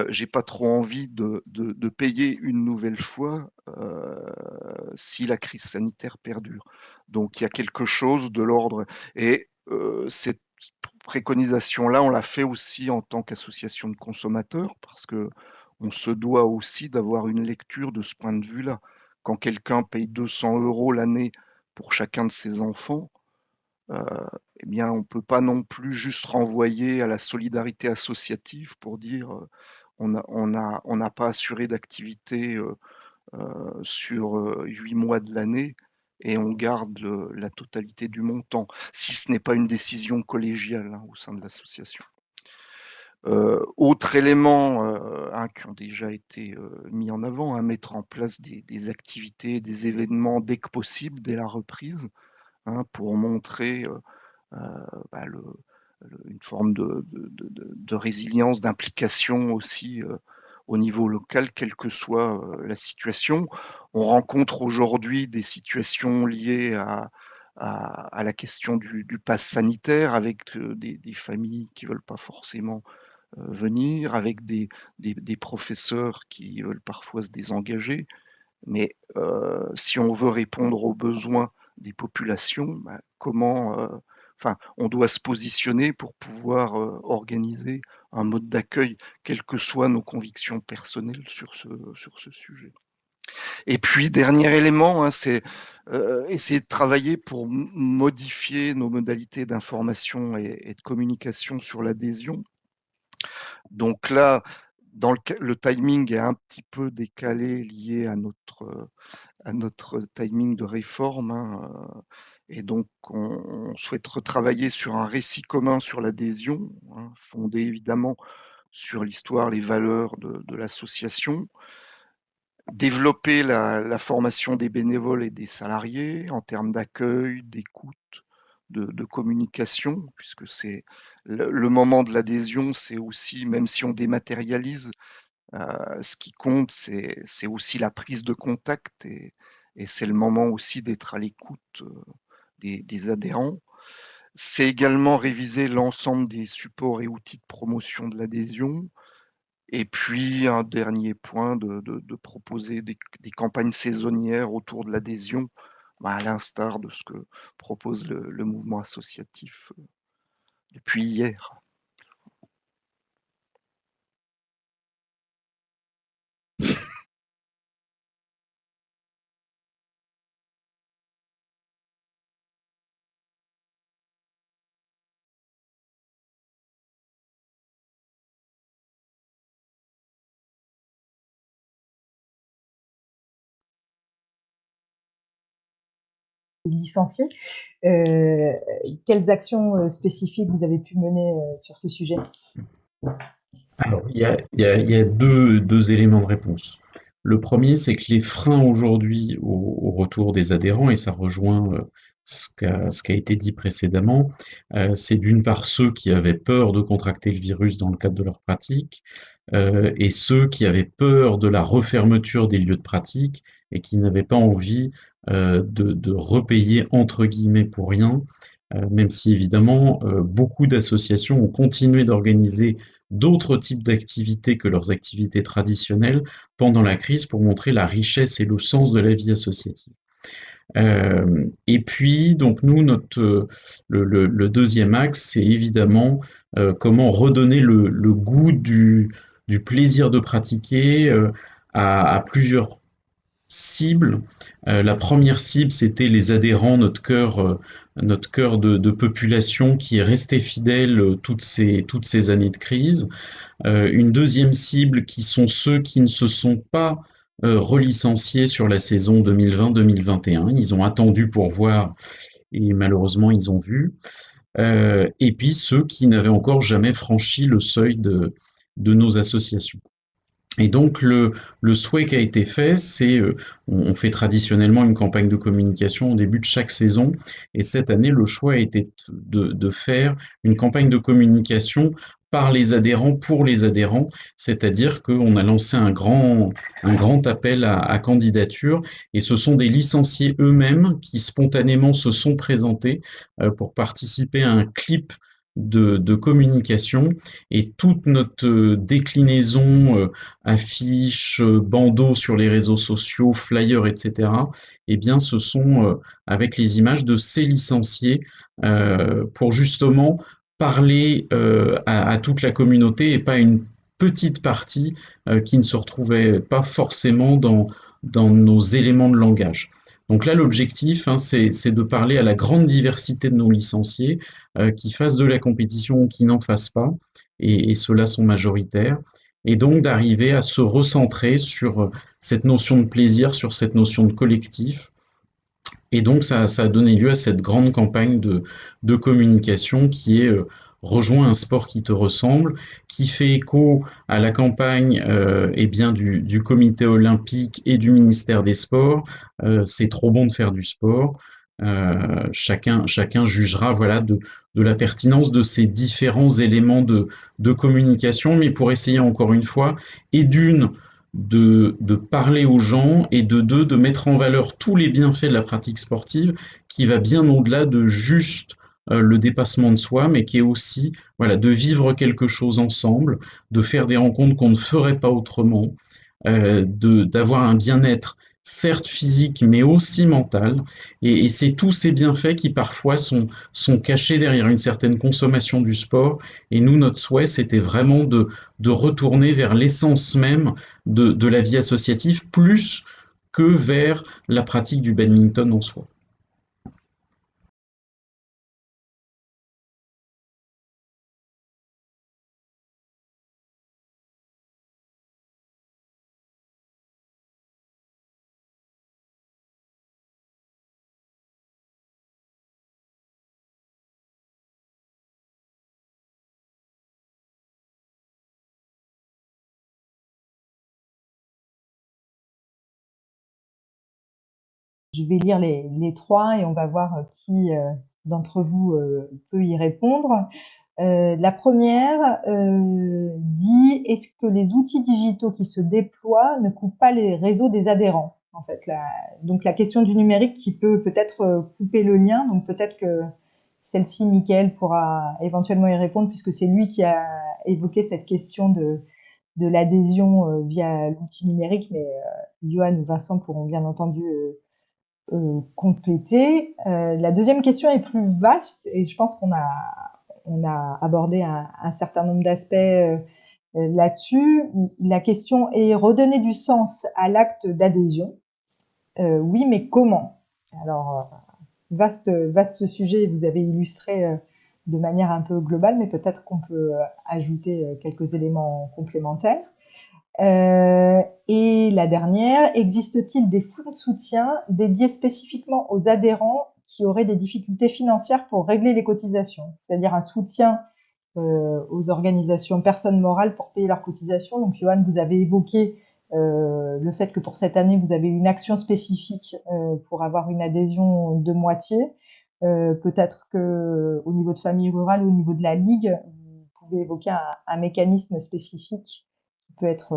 j'ai pas trop envie de payer une nouvelle fois si la crise sanitaire perdure. Donc, il y a quelque chose de l'ordre. Et cette préconisation-là, on l'a fait aussi en tant qu'association de consommateurs parce que on se doit aussi d'avoir une lecture de ce point de vue-là. Quand quelqu'un paye 200 € l'année pour chacun de ses enfants, eh bien, on ne peut pas non plus juste renvoyer à la solidarité associative pour dire on n'a pas assuré d'activité sur 8 mois de l'année et on garde la totalité du montant, si ce n'est pas une décision collégiale hein, au sein de l'association. Autre élément hein, qui ont déjà été mis en avant, hein, mettre en place des activités, des événements dès que possible, dès la reprise, hein, pour montrer une forme de résilience, d'implication aussi au niveau local, quelle que soit la situation. On rencontre aujourd'hui des situations liées à la question du pass sanitaire avec des familles qui ne veulent pas forcément venir, avec des professeurs qui veulent parfois se désengager. Mais si on veut répondre aux besoins des populations, comment on doit se positionner pour pouvoir organiser un mode d'accueil, quelles que soient nos convictions personnelles sur ce sujet. Et puis, dernier élément, hein, c'est essayer de travailler pour modifier nos modalités d'information et de communication sur l'adhésion. Donc là, le timing est un petit peu décalé lié à notre timing de réforme. Hein, et donc, on souhaite retravailler sur un récit commun sur l'adhésion, hein, fondé évidemment sur l'histoire, les valeurs de l'association. Développer la formation des bénévoles et des salariés en termes d'accueil, d'écoute, de communication, puisque c'est le moment de l'adhésion, c'est aussi, même si on dématérialise, ce qui compte, c'est aussi la prise de contact et c'est le moment aussi d'être à l'écoute des adhérents. C'est également réviser l'ensemble des supports et outils de promotion de l'adhésion. Et puis, un dernier point, de proposer des campagnes saisonnières autour de l'adhésion, à l'instar de ce que propose le mouvement associatif depuis hier. Licenciés. Quelles actions spécifiques vous avez pu mener sur ce sujet? Alors, il y a deux éléments de réponse. Le premier, c'est que les freins aujourd'hui au retour des adhérents, et ça ce qu'a été dit précédemment. C'est d'une part ceux qui avaient peur de contracter le virus dans le cadre de leur pratique, et ceux qui avaient peur de la refermeture des lieux de pratique et qui n'avaient pas envie de repayer entre guillemets pour rien, même si évidemment beaucoup d'associations ont continué d'organiser d'autres types d'activités que leurs activités traditionnelles pendant la crise pour montrer la richesse et le sens de la vie associative. Et puis, donc nous, le deuxième axe, c'est évidemment comment redonner le goût du plaisir de pratiquer à plusieurs cibles. La première cible, c'était les adhérents, notre cœur de population qui est resté fidèle toutes ces années de crise. Une deuxième cible qui sont ceux qui ne se sont pas relicenciés sur la saison 2020-2021. Ils ont attendu pour voir et malheureusement ils ont vu. Et puis ceux qui n'avaient encore jamais franchi le seuil de nos associations. Et donc le souhait qui a été fait, c'est on fait traditionnellement une campagne de communication au début de chaque saison, et cette année le choix a été de faire une campagne de communication par les adhérents pour les adhérents, c'est-à-dire qu'on a lancé un grand appel à candidature, et ce sont des licenciés eux-mêmes qui spontanément se sont présentés pour participer à un clip de communication, et toute notre déclinaison affiches, bandeaux sur les réseaux sociaux, flyers, etc. Eh bien, ce sont avec les images de ces licenciés pour justement parler à toute la communauté et pas une petite partie qui ne se retrouvait pas forcément dans nos éléments de langage. Donc là, l'objectif, hein, c'est de parler à la grande diversité de nos licenciés, qui fassent de la compétition ou qui n'en fassent pas, et ceux-là sont majoritaires, et donc d'arriver à se recentrer sur cette notion de plaisir, sur cette notion de collectif. Et donc ça a donné lieu à cette grande campagne de communication qui est rejoint un sport qui te ressemble, qui fait écho à la campagne eh bien du comité olympique et du ministère des Sports. C'est trop bon de faire du sport. Chacun jugera voilà de la pertinence de ces différents éléments de communication, mais pour essayer encore une fois, et de parler aux gens, et de deux, de mettre en valeur tous les bienfaits de la pratique sportive, qui va bien au-delà de juste le dépassement de soi, mais qui est aussi voilà, de vivre quelque chose ensemble, de faire des rencontres qu'on ne ferait pas autrement, d'avoir un bien-être certes physique, mais aussi mental. Et c'est tous ces bienfaits qui parfois sont cachés derrière une certaine consommation du sport. Et nous, notre souhait, c'était vraiment de retourner vers l'essence même de la vie associative, plus que vers la pratique du badminton en soi. Je vais lire les trois et on va voir qui d'entre vous peut y répondre. La première dit: est-ce que les outils digitaux qui se déploient ne coupent pas les réseaux des adhérents? En fait, donc la question du numérique qui peut peut-être couper le lien. Donc peut-être que celle-ci, Mickaël, pourra éventuellement y répondre, puisque c'est lui qui a évoqué cette question de l'adhésion via l'outil numérique, mais Johan ou Vincent pourront bien entendu compléter. La deuxième question est plus vaste, et je pense qu'on a abordé un certain nombre d'aspects là-dessus. La question est: redonner du sens à l'acte d'adhésion. Oui, mais comment? Alors, vaste sujet, vous avez illustré de manière un peu globale, mais peut-être qu'on peut ajouter quelques éléments complémentaires. Et la dernière: existe-t-il des fonds de soutien dédiés spécifiquement aux adhérents qui auraient des difficultés financières pour régler les cotisations? C'est-à-dire un soutien aux organisations personnes morales pour payer leurs cotisations. Donc, Johan, vous avez évoqué le fait que pour cette année, vous avez une action spécifique pour avoir une adhésion de moitié. Peut-être qu'au niveau de famille rurale, au niveau de la ligue, vous pouvez évoquer un mécanisme spécifique qui peut être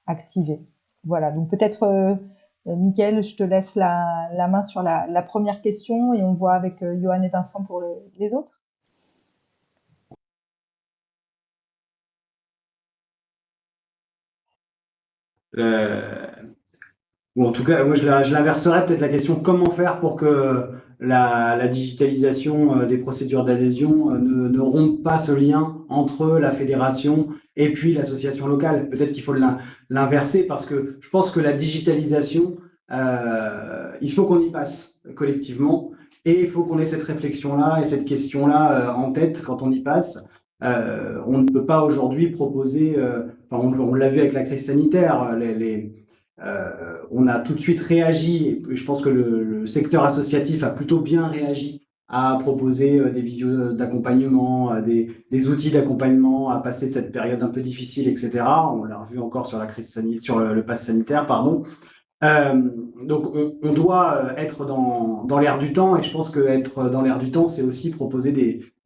activé. Voilà, donc peut-être, Mickaël, je te laisse la main sur la première question et on voit avec Johan et Vincent pour les autres. Ou en tout cas, moi je l'inverserais peut-être la question comment faire pour que la digitalisation des procédures d'adhésion ne rompe pas ce lien entre la fédération et puis l'association locale. Peut-être qu'il faut l'inverser parce que je pense que la digitalisation, il faut qu'on y passe collectivement et il faut qu'on ait cette réflexion-là et cette question-là en tête quand on y passe. On ne peut pas aujourd'hui proposer, enfin on l'a vu avec la crise sanitaire, on a tout de suite réagi, et je pense que le secteur associatif a plutôt bien réagi à proposer des visios d'accompagnement, des outils d'accompagnement, à passer cette période un peu difficile, etc. On l'a revu encore sur la crise sanitaire, sur le pass sanitaire, pardon. Donc on doit être dans l'air du temps, et je pense que être dans l'air du temps, c'est aussi proposer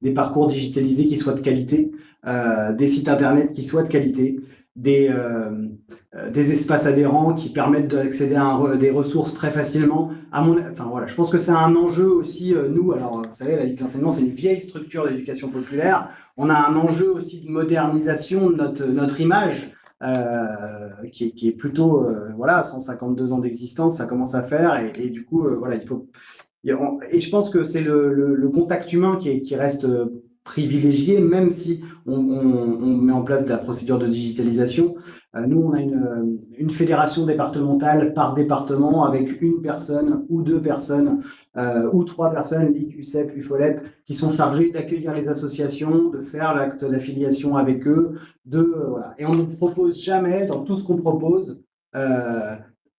des parcours digitalisés qui soient de qualité, des sites internet qui soient de qualité, des espaces adhérents qui permettent d'accéder à des ressources très facilement. Enfin voilà, je pense que c'est un enjeu aussi, nous, alors vous savez, la Ligue d'enseignement, c'est une vieille structure d'éducation populaire. On a un enjeu aussi de modernisation de notre image. Qui est plutôt voilà 152 ans d'existence, ça commence à faire et du coup voilà il faut et je pense que c'est le contact humain qui reste privilégié, même si on met en place de la procédure de digitalisation. Nous, on a une fédération départementale par département avec une personne ou deux personnes ou trois personnes, LIC, UCEP, UFOLEP, qui sont chargées d'accueillir les associations, de faire l'acte d'affiliation avec eux, voilà. Et on ne propose jamais, dans tout ce qu'on propose,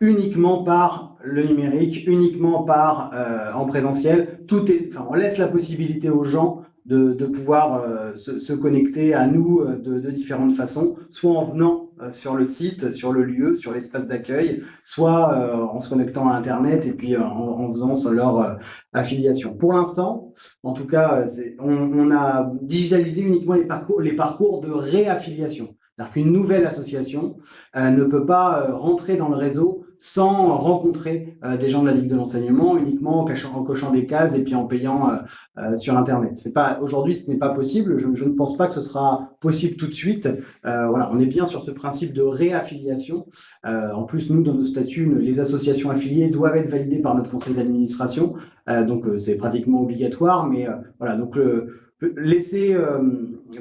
uniquement par le numérique, uniquement par en présentiel. On laisse la possibilité aux gens de pouvoir se connecter à nous de différentes façons, soit en venant sur le site, sur le lieu, sur l'espace d'accueil, soit en se connectant à Internet et puis en faisant leur affiliation. Pour l'instant, en tout cas, on a digitalisé uniquement les parcours de réaffiliation. C'est-à-dire qu'une nouvelle association ne peut pas rentrer dans le réseau sans rencontrer des gens de la Ligue de l'enseignement, uniquement en cochant des cases et puis en payant sur Internet. Aujourd'hui, ce n'est pas possible. Je ne pense pas que ce sera possible tout de suite. Voilà, on est bien sur ce principe de réaffiliation. En plus, nous, dans nos statuts, les associations affiliées doivent être validées par notre conseil d'administration. Donc, c'est pratiquement obligatoire. Mais voilà, donc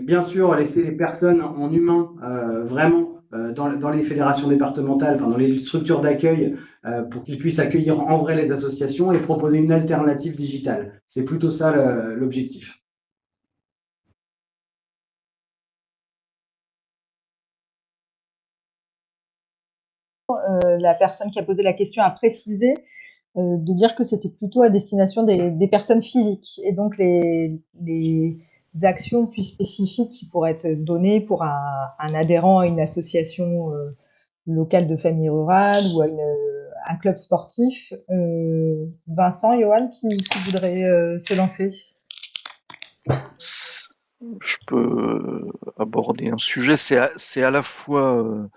bien sûr, laisser les personnes en humain vraiment dans les fédérations départementales, enfin dans les structures d'accueil, pour qu'ils puissent accueillir en vrai les associations et proposer une alternative digitale. C'est plutôt ça l'objectif. La personne qui a posé la question a précisé de dire que c'était plutôt à destination des personnes physiques. Et donc, les actions plus spécifiques qui pourraient être données pour un adhérent à une association locale de famille rurale ou à un club sportif. Vincent, Johan, qui voudrait se lancer? Je peux aborder un sujet, c'est à la fois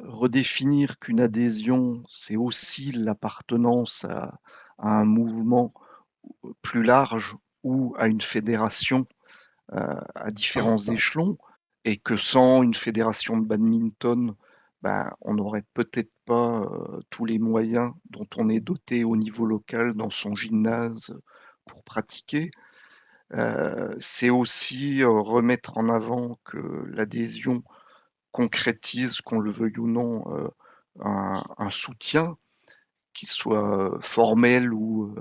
redéfinir qu'une adhésion, c'est aussi l'appartenance à un mouvement plus large ou à une fédération à différents échelons, et que sans une fédération de badminton, on n'aurait peut-être pas tous les moyens dont on est doté au niveau local dans son gymnase pour pratiquer. C'est aussi remettre en avant que l'adhésion concrétise, qu'on le veuille ou non, un soutien, qu'il soit formel ou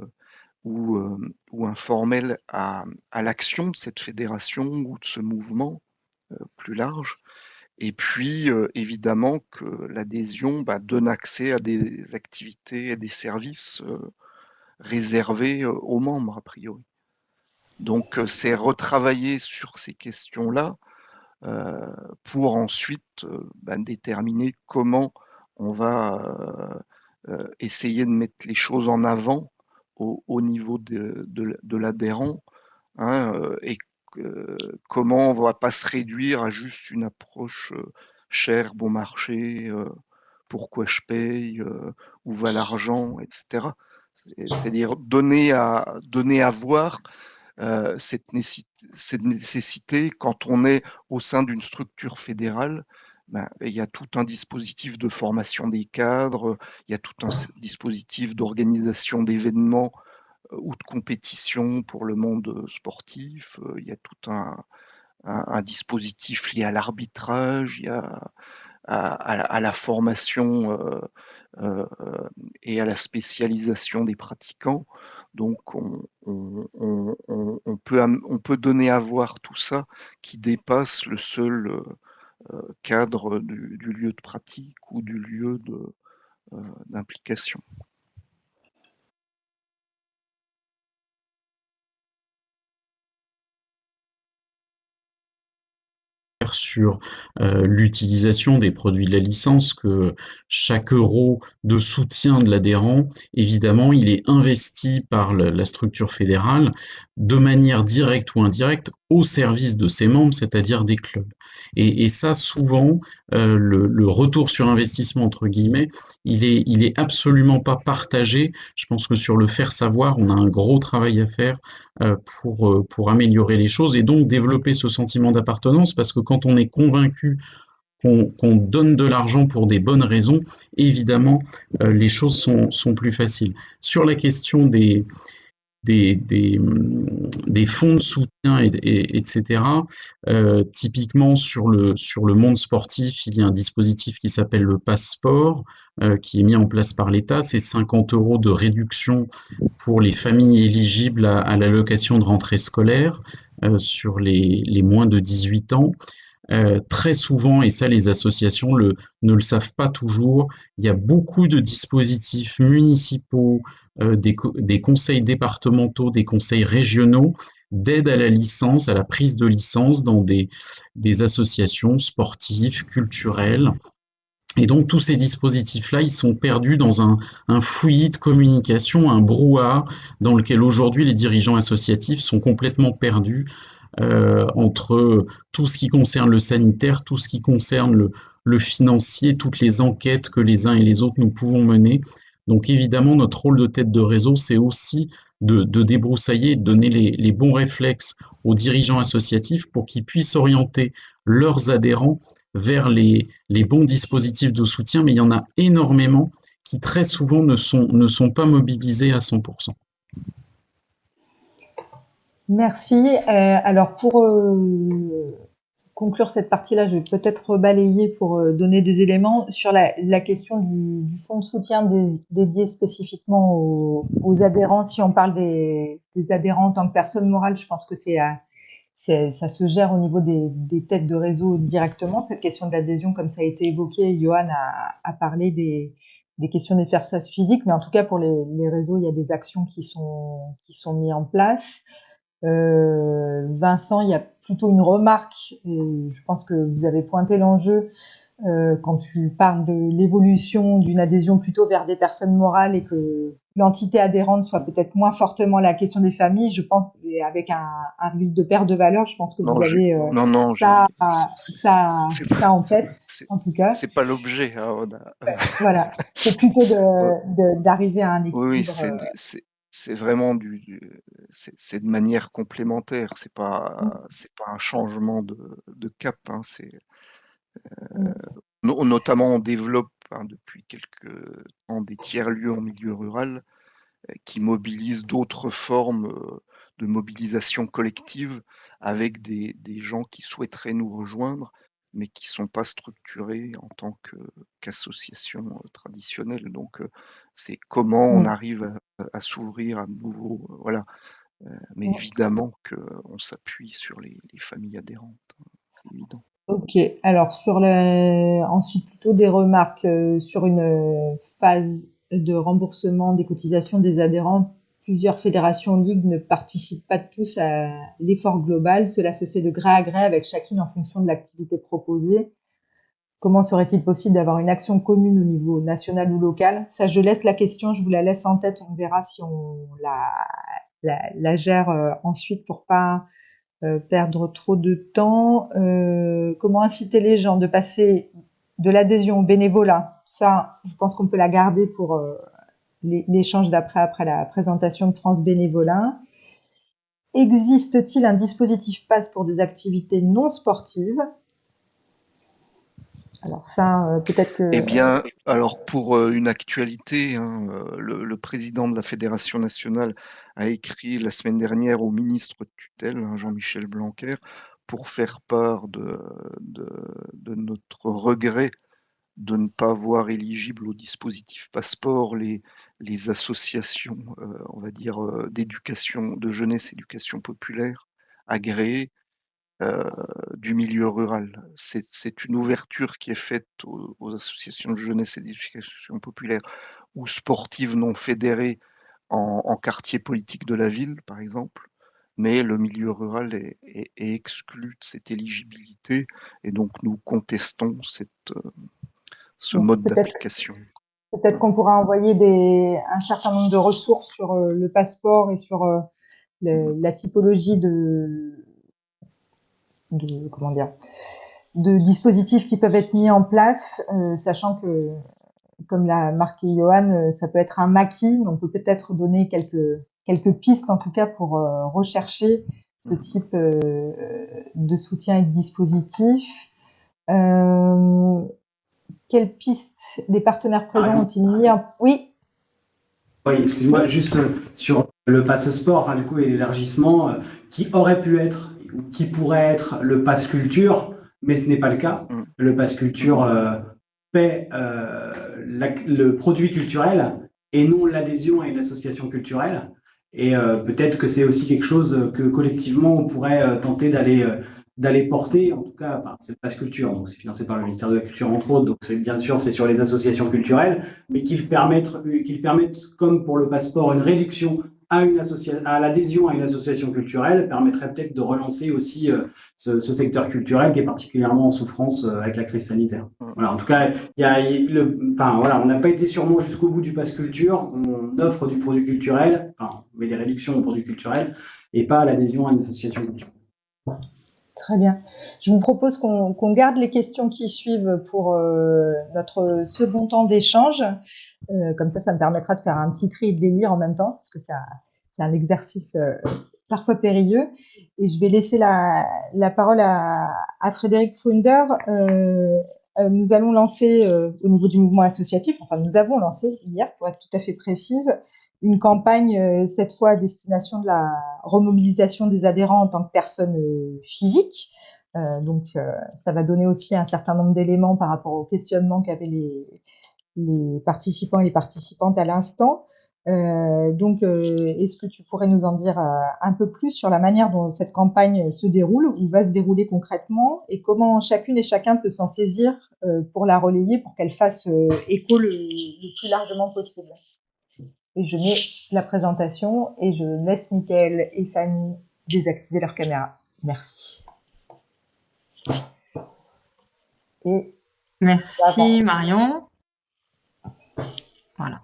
informel à l'action de cette fédération ou de ce mouvement plus large. Et puis, évidemment que l'adhésion donne accès à des activités et des services réservés aux membres, a priori. Donc, c'est retravailler sur ces questions-là pour ensuite déterminer comment on va essayer de mettre les choses en avant au niveau de l'adhérent, hein, et comment on ne va pas se réduire à juste une approche cher, bon marché, pourquoi je paye, où va l'argent, etc. C'est-à-dire donner à voir cette nécessité, quand on est au sein d'une structure fédérale, ben, il y a tout un dispositif de formation des cadres, il y a tout un dispositif d'organisation d'événements ou de compétition pour le monde sportif, il y a tout un dispositif lié à l'arbitrage, il y a à la formation et à la spécialisation des pratiquants. Donc on peut donner à voir tout ça qui dépasse le seul cadre du lieu de pratique ou du lieu d'implication. Sur l'utilisation des produits de la licence, que chaque euro de soutien de l'adhérent, évidemment, il est investi par la structure fédérale de manière directe ou indirecte au service de ses membres, c'est-à-dire des clubs. Et ça, souvent, le retour sur investissement, entre guillemets, il est absolument pas partagé. Je pense que sur le faire savoir, on a un gros travail à faire pour améliorer les choses et donc développer ce sentiment d'appartenance, parce que quand on est convaincu qu'on donne de l'argent pour des bonnes raisons, évidemment, les choses sont plus faciles. Sur la question des fonds de soutien, etc. Typiquement sur le monde sportif, il y a un dispositif qui s'appelle le Passeport, qui est mis en place par l'État. C'est 50 € de réduction pour les familles éligibles à l'allocation de rentrée scolaire sur les moins de 18 ans. Très souvent, et ça les associations ne le savent pas toujours, il y a beaucoup de dispositifs municipaux, des conseils départementaux, des conseils régionaux d'aide à la licence, à la prise de licence dans des associations sportives, culturelles. Et donc tous ces dispositifs-là, ils sont perdus dans un fouillis de communication, un brouhaha dans lequel aujourd'hui les dirigeants associatifs sont complètement perdus entre tout ce qui concerne le sanitaire, tout ce qui concerne le financier, toutes les enquêtes que les uns et les autres nous pouvons mener. Donc évidemment, notre rôle de tête de réseau, c'est aussi de débroussailler et de donner les bons réflexes aux dirigeants associatifs pour qu'ils puissent orienter leurs adhérents vers les bons dispositifs de soutien, mais il y en a énormément qui très souvent ne sont pas mobilisés à 100%. Merci. Alors pour conclure cette partie-là, je vais peut-être rebalayer pour donner des éléments sur la question du fonds de soutien dédié spécifiquement aux adhérents. Si on parle des adhérents en tant que personnes morales, je pense que ça se gère au niveau des têtes de réseau directement. Cette question de l'adhésion, comme ça a été évoqué, Johan a parlé des questions d'exercice physique, mais en tout cas pour les réseaux, il y a des actions qui sont mises en place. Vincent, il y a plutôt une remarque, et je pense que vous avez pointé l'enjeu quand tu parles de l'évolution d'une adhésion plutôt vers des personnes morales et que l'entité adhérente soit peut-être moins fortement la question des familles. Je pense, et avec un risque de perte de valeur, je pense que vous avez ça en tête, en tout cas. C'est pas l'objet. Hein, voilà, c'est plutôt d'arriver à un équilibre. Oui, c'est vraiment c'est de manière complémentaire. C'est pas un changement de cap. Hein, notamment, on développe depuis quelques temps des tiers-lieux en milieu rural qui mobilisent d'autres formes de mobilisation collective avec des gens qui souhaiteraient nous rejoindre, mais qui ne sont pas structurés en tant qu'association traditionnelle. Donc, c'est comment on arrive à s'ouvrir à nouveau. Voilà. Mais évidemment qu'on s'appuie sur les familles adhérentes. Hein, c'est évident. Ok, alors ensuite plutôt des remarques sur une phase de remboursement des cotisations des adhérents. Plusieurs fédérations ligues ne participent pas tous à l'effort global. Cela se fait de gré à gré avec chacune en fonction de l'activité proposée. comment serait-il possible d'avoir une action commune au niveau national ou local? Ça, je laisse la question, je vous la laisse en tête, on verra si on la gère ensuite pour pas perdre trop de temps. Comment inciter les gens de passer de l'adhésion au bénévolat? Ça, je pense qu'on peut la garder pour l'échange après la présentation de France Bénévolat. Existe-t-il un dispositif passe pour des activités non sportives? Alors ça, peut-être que... Eh bien, alors pour une actualité, hein, le président de la Fédération nationale a écrit la semaine dernière au ministre de tutelle, hein, Jean-Michel Blanquer, pour faire part de notre regret de ne pas voir éligibles au dispositif passeport les associations, on va dire, d'éducation, de jeunesse, éducation populaire, agréées, du milieu rural. C'est une ouverture qui est faite aux associations de jeunesse et d'éducation populaire ou sportives non fédérées en quartier politique de la ville, par exemple, mais le milieu rural est exclu de cette éligibilité et donc nous contestons ce Donc, mode d'application. peut-être qu'on pourra envoyer un certain nombre de ressources sur le passeport et sur la typologie comment dire, de dispositifs qui peuvent être mis en place, sachant que, comme l'a marqué Johan, ça peut être un maquis, mais on peut peut-être donner quelques pistes en tout cas pour rechercher ce type de soutien et de dispositif. Quelles pistes les partenaires présents ont-ils mis en... Oui. Oui, excuse-moi, juste sur le passe sport, enfin, du coup, et l'élargissement, qui aurait pu être, ou qui pourrait être le passe culture, mais ce n'est pas le cas. Le passe culture paie le produit culturel et non l'adhésion à une association culturelle. Et peut-être que c'est aussi quelque chose que collectivement on pourrait tenter d'aller porter. En tout cas, enfin, c'est le passe culture, donc c'est financé par le ministère de la Culture entre autres. Donc c'est bien sûr c'est sur les associations culturelles, mais qu'ils permettent, comme pour le passeport, une réduction à l'adhésion à une association culturelle permettrait peut-être de relancer aussi ce secteur culturel qui est particulièrement en souffrance avec la crise sanitaire. Voilà, en tout cas, on n'a pas été sûrement jusqu'au bout du pass culture. On offre du produit culturel, mais des réductions au produit culturel et pas l'adhésion à une association culturelle. Très bien. Je vous propose qu'on garde les questions qui suivent pour notre second temps d'échange. Comme ça me permettra de faire un petit tri et de les lire en même temps, parce que c'est un exercice parfois périlleux. Et je vais laisser la parole à Frédéric Frunder. Nous allons lancer au niveau du mouvement associatif, enfin nous avons lancé hier, pour être tout à fait précise, une campagne cette fois à destination de la remobilisation des adhérents en tant que personnes physiques. Donc ça va donner aussi un certain nombre d'éléments par rapport au questionnement qu'avaient les participants et les participantes à l'instant. Donc, est-ce que tu pourrais nous en dire un peu plus sur la manière dont cette campagne se déroule ou va se dérouler concrètement et comment chacune et chacun peut s'en saisir pour la relayer, pour qu'elle fasse écho le plus largement possible? Et je mets la présentation et je laisse Mickaël et Fanny désactiver leur caméra. Merci. Et merci Marion. Voilà.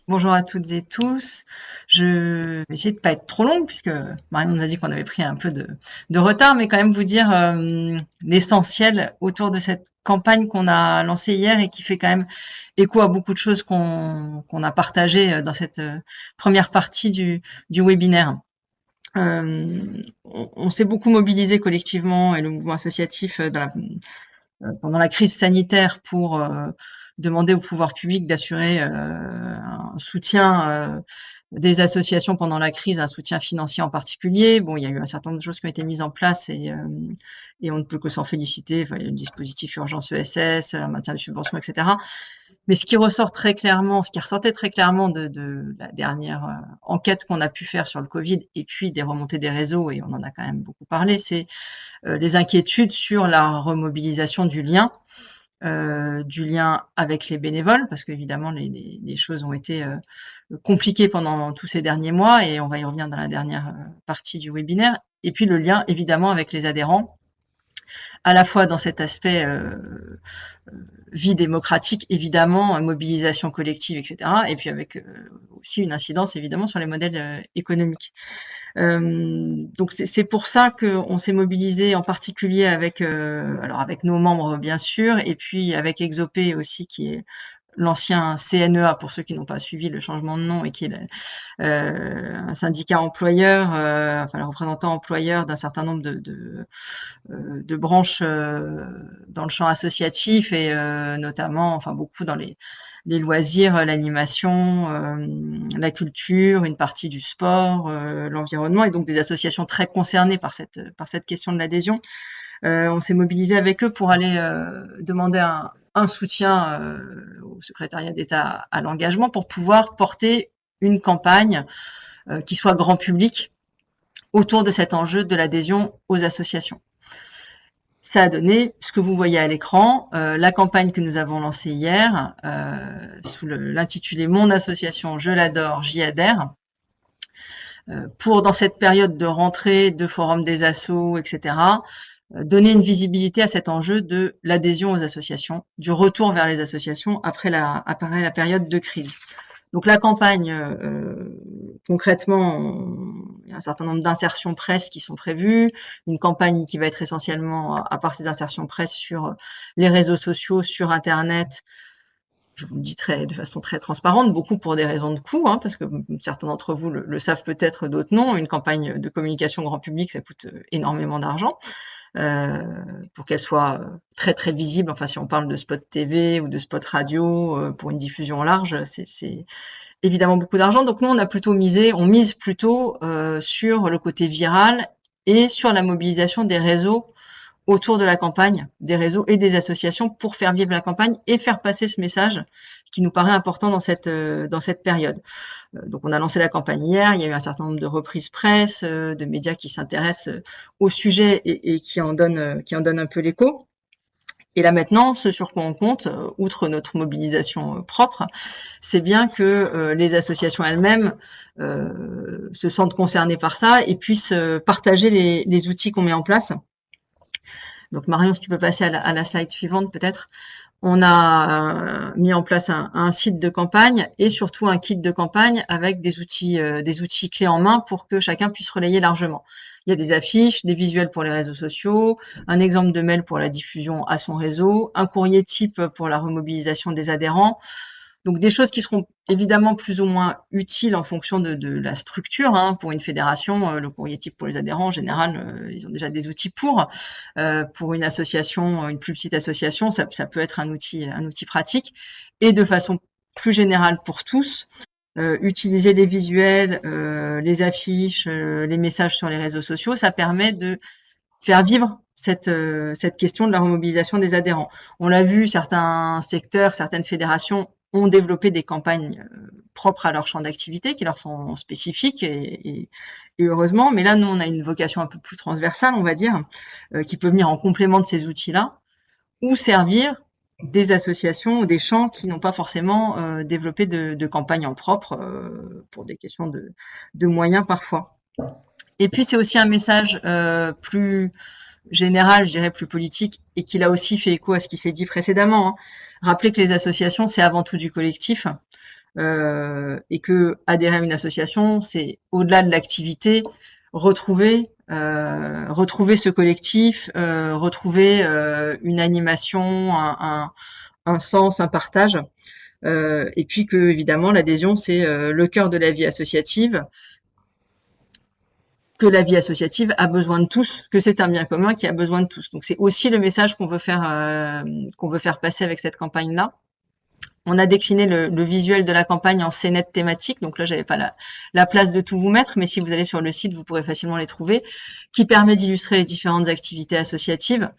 Bonjour à toutes et tous. Je vais essayer de ne pas être trop longue puisque Marion nous a dit qu'on avait pris un peu de retard, mais quand même vous dire l'essentiel autour de cette campagne qu'on a lancée hier et qui fait quand même écho à beaucoup de choses qu'on a partagées dans cette première partie du webinaire. On s'est beaucoup mobilisé collectivement et le mouvement associatif pendant la crise sanitaire pour demander au pouvoir public d'assurer un soutien des associations pendant la crise, un soutien financier en particulier. Bon, il y a eu un certain nombre de choses qui ont été mises en place et on ne peut que s'en féliciter. Enfin, il y a le dispositif urgence ESS, un maintien des subventions, etc. Mais ce qui ressortait très clairement de la dernière enquête qu'on a pu faire sur le Covid et puis des remontées des réseaux, et on en a quand même beaucoup parlé, c'est les inquiétudes sur la remobilisation du lien avec les bénévoles, parce qu'évidemment les choses ont été compliquées pendant tous ces derniers mois, et on va y revenir dans la dernière partie du webinaire, et puis le lien évidemment avec les adhérents, à la fois dans cet aspect vie démocratique, évidemment, mobilisation collective, etc., et puis avec aussi une incidence, évidemment, sur les modèles économiques. Donc c'est pour ça qu'on s'est mobilisé en particulier avec nos membres, bien sûr, et puis avec Exopé aussi, qui est l'ancien CNEA, pour ceux qui n'ont pas suivi le changement de nom, et qui est un syndicat employeur, le représentant employeur d'un certain nombre de branches dans le champ associatif, et notamment, beaucoup dans les loisirs, l'animation, la culture, une partie du sport, l'environnement, et donc des associations très concernées par cette question de l'adhésion. On s'est mobilisé avec eux pour aller demander un soutien au secrétariat d'État à l'engagement pour pouvoir porter une campagne qui soit grand public autour de cet enjeu de l'adhésion aux associations. Ça a donné ce que vous voyez à l'écran, la campagne que nous avons lancée hier, sous l'intitulé « Mon association, je l'adore, j'y adhère », pour, dans cette période de rentrée, de forum des assos, etc., donner une visibilité à cet enjeu de l'adhésion aux associations, du retour vers les associations après la période de crise. Donc la campagne, concrètement, il y a un certain nombre d'insertions presse qui sont prévues, une campagne qui va être essentiellement, à part ces insertions presse, sur les réseaux sociaux, sur Internet. Je vous le dis de façon très transparente, beaucoup pour des raisons de coût, parce que certains d'entre vous le savent peut-être, d'autres non. Une campagne de communication grand public, ça coûte énormément d'argent. Pour qu'elle soit très très visible, si on parle de spot TV ou de spot radio pour une diffusion large, c'est évidemment beaucoup d'argent. Donc nous on mise plutôt sur le côté viral et sur la mobilisation des réseaux autour de la campagne, des réseaux et des associations, pour faire vivre la campagne et faire passer ce message qui nous paraît important dans cette période. Donc on a lancé la campagne hier, il y a eu un certain nombre de reprises presse, de médias qui s'intéressent au sujet et qui en donnent un peu l'écho. Et là maintenant, ce sur quoi on compte, outre notre mobilisation propre, c'est bien que les associations elles-mêmes se sentent concernées par ça et puissent partager les outils qu'on met en place. Donc Marion, si tu peux passer à la slide suivante peut-être. On a mis en place un site de campagne et surtout un kit de campagne avec des outils clés en main pour que chacun puisse relayer largement. Il y a des affiches, des visuels pour les réseaux sociaux, un exemple de mail pour la diffusion à son réseau, un courrier type pour la remobilisation des adhérents. Donc des choses qui seront évidemment plus ou moins utiles en fonction de la structure. Pour une fédération, le courrier type pour les adhérents, en général, ils ont déjà des outils pour. Pour une association, une plus petite association, ça peut être un outil pratique. Et de façon plus générale pour tous, utiliser les visuels, les affiches, les messages sur les réseaux sociaux, ça permet de faire vivre cette question de la remobilisation des adhérents. On l'a vu, certains secteurs, certaines fédérations ont développé des campagnes propres à leur champ d'activité, qui leur sont spécifiques, et heureusement. Mais là, nous, on a une vocation un peu plus transversale, on va dire, qui peut venir en complément de ces outils-là, ou servir des associations ou des champs qui n'ont pas forcément développé de campagne en propre, pour des questions de moyens parfois. Et puis, c'est aussi un message plus général, je dirais plus politique, et qui là aussi fait écho à ce qui s'est dit précédemment. Rappeler que les associations, c'est avant tout du collectif, et que adhérer à une association, c'est au-delà de l'activité, retrouver ce collectif, retrouver une animation, un sens, un partage, et puis que évidemment l'adhésion, c'est le cœur de la vie associative, que la vie associative a besoin de tous, que c'est un bien commun qui a besoin de tous. Donc c'est aussi le message qu'on veut faire passer avec cette campagne-là. On a décliné le visuel de la campagne en scénettes thématiques. Donc là, j'avais pas la place de tout vous mettre, mais si vous allez sur le site, vous pourrez facilement les trouver, qui permet d'illustrer les différentes activités associatives.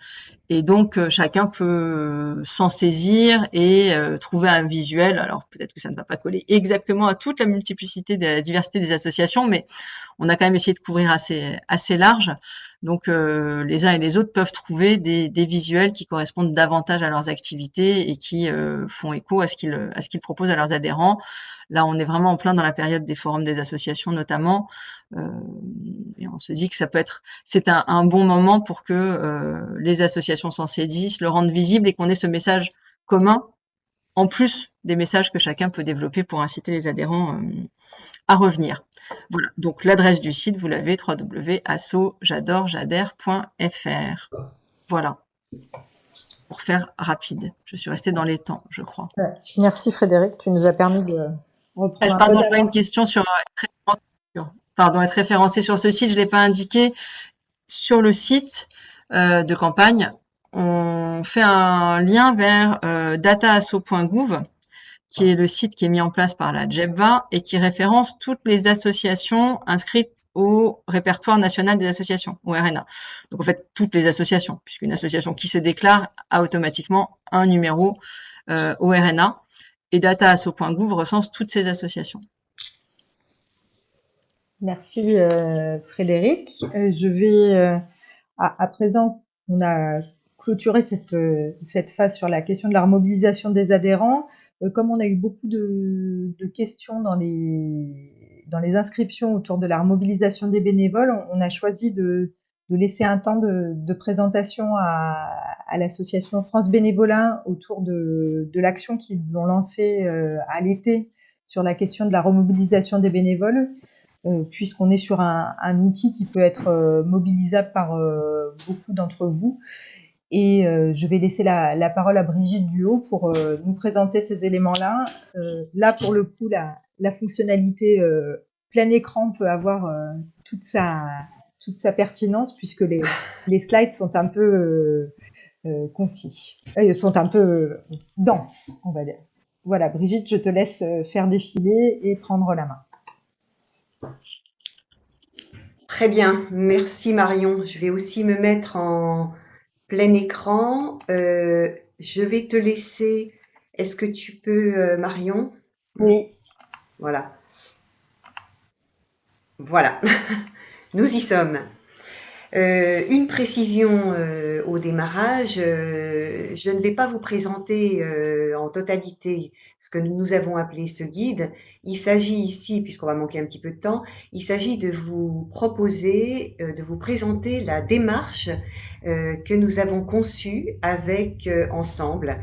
Et donc, chacun peut s'en saisir et trouver un visuel. Alors, peut-être que ça ne va pas coller exactement à toute la multiplicité, de la diversité des associations, mais on a quand même essayé de couvrir assez large. Donc, les uns et les autres peuvent trouver des visuels qui correspondent davantage à leurs activités et qui font écho à ce qu'ils proposent à leurs adhérents. Là, on est vraiment en plein dans la période des forums des associations notamment. Et on se dit que c'est un bon moment pour que les associations s'en saisissent, le rendent visible et qu'on ait ce message commun, en plus des messages que chacun peut développer pour inciter les adhérents à revenir. Voilà, donc l'adresse du site, vous l'avez, www.asso-j'adore-j'adhère.fr. Voilà, pour faire rapide. Je suis restée dans les temps, je crois. Merci Frédéric, tu nous as permis de reprendre un peu Pardon, je vois une question sur être référencé sur ce site, je ne l'ai pas indiqué. Sur le site de campagne, on fait un lien vers dataasso.gouv, qui est le site qui est mis en place par la GEBVA et qui référence toutes les associations inscrites au répertoire national des associations, au RNA. Donc en fait, toutes les associations, puisqu'une association qui se déclare a automatiquement un numéro au RNA. Et dataasso.gouv recense toutes ces associations. Merci Frédéric. Je vais à présent, on a clôturé cette phase sur la question de la remobilisation des adhérents. Comme on a eu beaucoup de questions dans les inscriptions autour de la remobilisation des bénévoles, on a choisi de laisser un temps de présentation à l'association France Bénévolat autour de l'action qu'ils ont lancée à l'été sur la question de la remobilisation des bénévoles, puisqu'on est sur un outil qui peut être mobilisable par beaucoup d'entre vous. Et je vais laisser la parole à Brigitte Duhaut pour nous présenter ces éléments-là. Là, pour le coup, la fonctionnalité plein écran peut avoir toute sa pertinence, puisque les slides sont un peu concis, sont un peu denses, on va dire. Voilà, Brigitte, je te laisse faire défiler et prendre la main. Très bien, merci Marion. Je vais aussi me mettre en plein écran. Je vais te laisser. Est-ce que tu peux, Marion? Oui. Voilà. Voilà, nous y sommes. Une précision au démarrage, je ne vais pas vous présenter en totalité ce que nous avons appelé ce guide. Il s'agit ici, puisqu'on va manquer un petit peu de temps, il s'agit de vous proposer, de vous présenter la démarche que nous avons conçue avec ensemble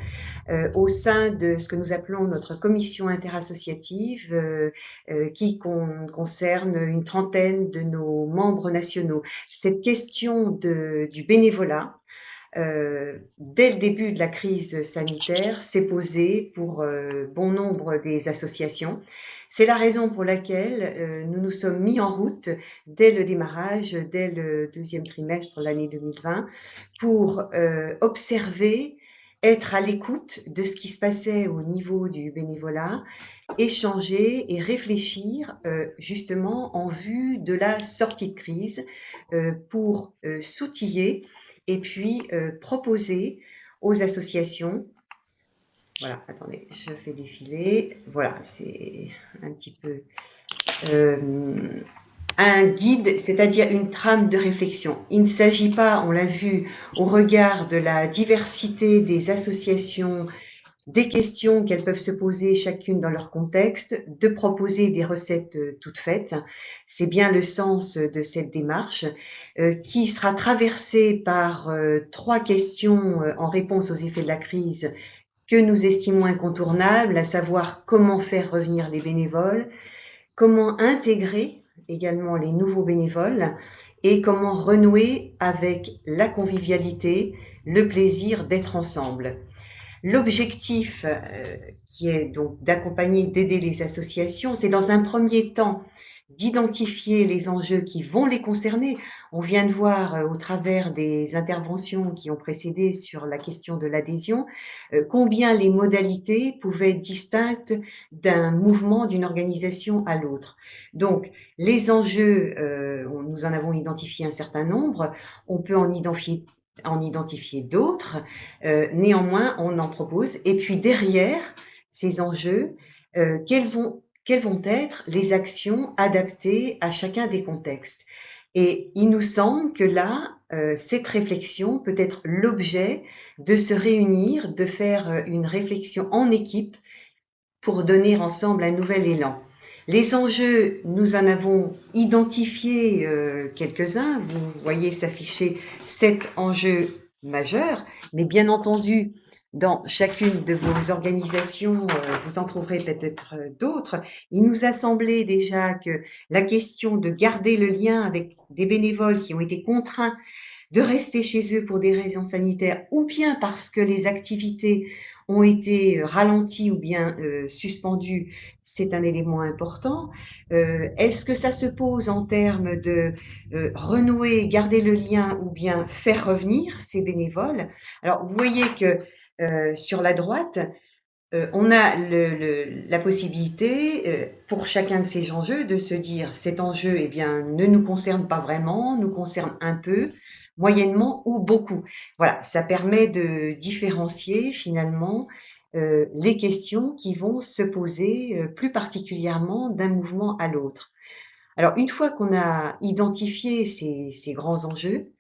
au sein de ce que nous appelons notre commission interassociative qui concerne une trentaine de nos membres nationaux. Cette question du bénévolat, dès le début de la crise sanitaire, s'est posée pour bon nombre des associations. C'est la raison pour laquelle nous nous sommes mis en route dès le démarrage, dès le deuxième trimestre de l'année 2020, pour observer, être à l'écoute de ce qui se passait au niveau du bénévolat, échanger et réfléchir justement en vue de la sortie de crise pour s'outiller et puis proposer aux associations. Voilà, attendez, je fais défiler. Voilà, c'est un petit peu un guide, c'est-à-dire une trame de réflexion. Il ne s'agit pas, on l'a vu, au regard de la diversité des associations, des questions qu'elles peuvent se poser chacune dans leur contexte, de proposer des recettes toutes faites. C'est bien le sens de cette démarche qui sera traversée par 3 questions en réponse aux effets de la crise que nous estimons incontournables, à savoir comment faire revenir les bénévoles, comment intégrer également les nouveaux bénévoles et comment renouer avec la convivialité, le plaisir d'être ensemble. L'objectif qui est donc d'accompagner, d'aider les associations, c'est dans un premier temps d'identifier les enjeux qui vont les concerner. On vient de voir au travers des interventions qui ont précédé sur la question de l'adhésion, combien les modalités pouvaient être distinctes d'un mouvement, d'une organisation à l'autre. Donc, les enjeux, nous en avons identifié un certain nombre, on peut en identifier d'autres, néanmoins on en propose. Et puis derrière ces enjeux, quelles vont être les actions adaptées à chacun des contextes. Et il nous semble que là, cette réflexion peut être l'objet de se réunir, de faire une réflexion en équipe pour donner ensemble un nouvel élan. Les enjeux, nous en avons identifié quelques-uns. Vous voyez s'afficher 7 enjeux majeurs, mais bien entendu, dans chacune de vos organisations, vous en trouverez peut-être d'autres. Il nous a semblé déjà que la question de garder le lien avec des bénévoles qui ont été contraints de rester chez eux pour des raisons sanitaires ou bien parce que les activités ont été ralenties ou bien suspendues, c'est un élément important. Est-ce que ça se pose en termes de renouer, garder le lien ou bien faire revenir ces bénévoles? Alors, vous voyez que sur la droite, on a la possibilité, pour chacun de ces enjeux, de se dire cet enjeu eh bien, ne nous concerne pas vraiment, nous concerne un peu, moyennement ou beaucoup. Voilà, ça permet de différencier finalement les questions qui vont se poser plus particulièrement d'un mouvement à l'autre. Alors, une fois qu'on a identifié ces grands enjeux,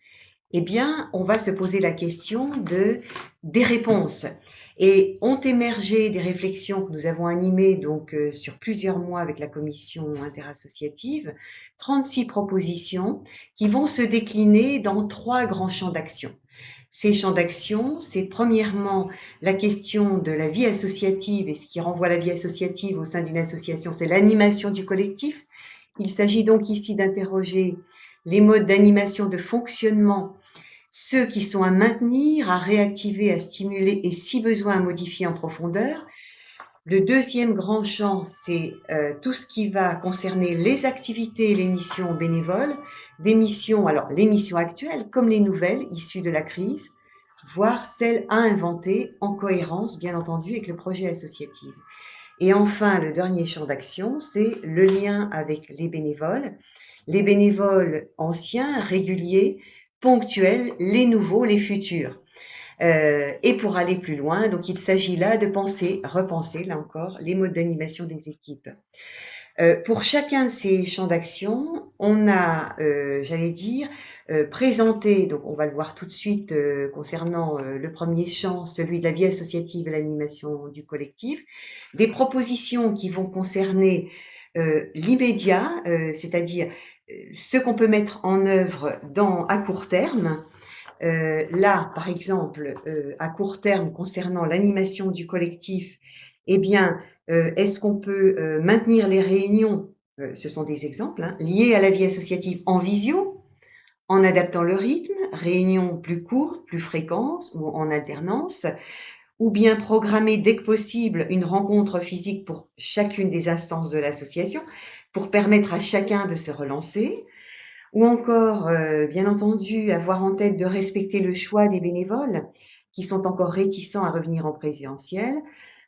eh bien, on va se poser la question des réponses. Et ont émergé des réflexions que nous avons animées donc sur plusieurs mois avec la commission interassociative, 36 propositions qui vont se décliner dans 3 grands champs d'action. Ces champs d'action, c'est premièrement la question de la vie associative, et ce qui renvoie à la vie associative au sein d'une association, c'est l'animation du collectif. Il s'agit donc ici d'interroger les modes d'animation, de fonctionnement, ceux qui sont à maintenir, à réactiver, à stimuler et si besoin à modifier en profondeur. Le deuxième grand champ, c'est tout ce qui va concerner les activités et les missions bénévoles, des missions, alors les missions actuelles comme les nouvelles issues de la crise, voire celles à inventer en cohérence, bien entendu, avec le projet associatif. Et enfin, le dernier champ d'action, c'est le lien avec les bénévoles anciens, réguliers, ponctuels, les nouveaux, les futurs. Et pour aller plus loin, donc il s'agit là de penser, repenser, là encore, les modes d'animation des équipes. Pour chacun de ces champs d'action, on a, j'allais dire, présenté, donc on va le voir tout de suite concernant le premier champ, celui de la vie associative et l'animation du collectif, des propositions qui vont concerner l'immédiat, c'est-à-dire ce qu'on peut mettre en œuvre à court terme. Là, par exemple, à court terme, concernant l'animation du collectif, eh bien, est-ce qu'on peut maintenir les réunions, ce sont des exemples, hein, liés à la vie associative en visio, en adaptant le rythme, réunions plus courtes, plus fréquentes ou en alternance, ou bien programmer dès que possible une rencontre physique pour chacune des instances de l'association pour permettre à chacun de se relancer, ou encore, bien entendu, avoir en tête de respecter le choix des bénévoles qui sont encore réticents à revenir en présentiel,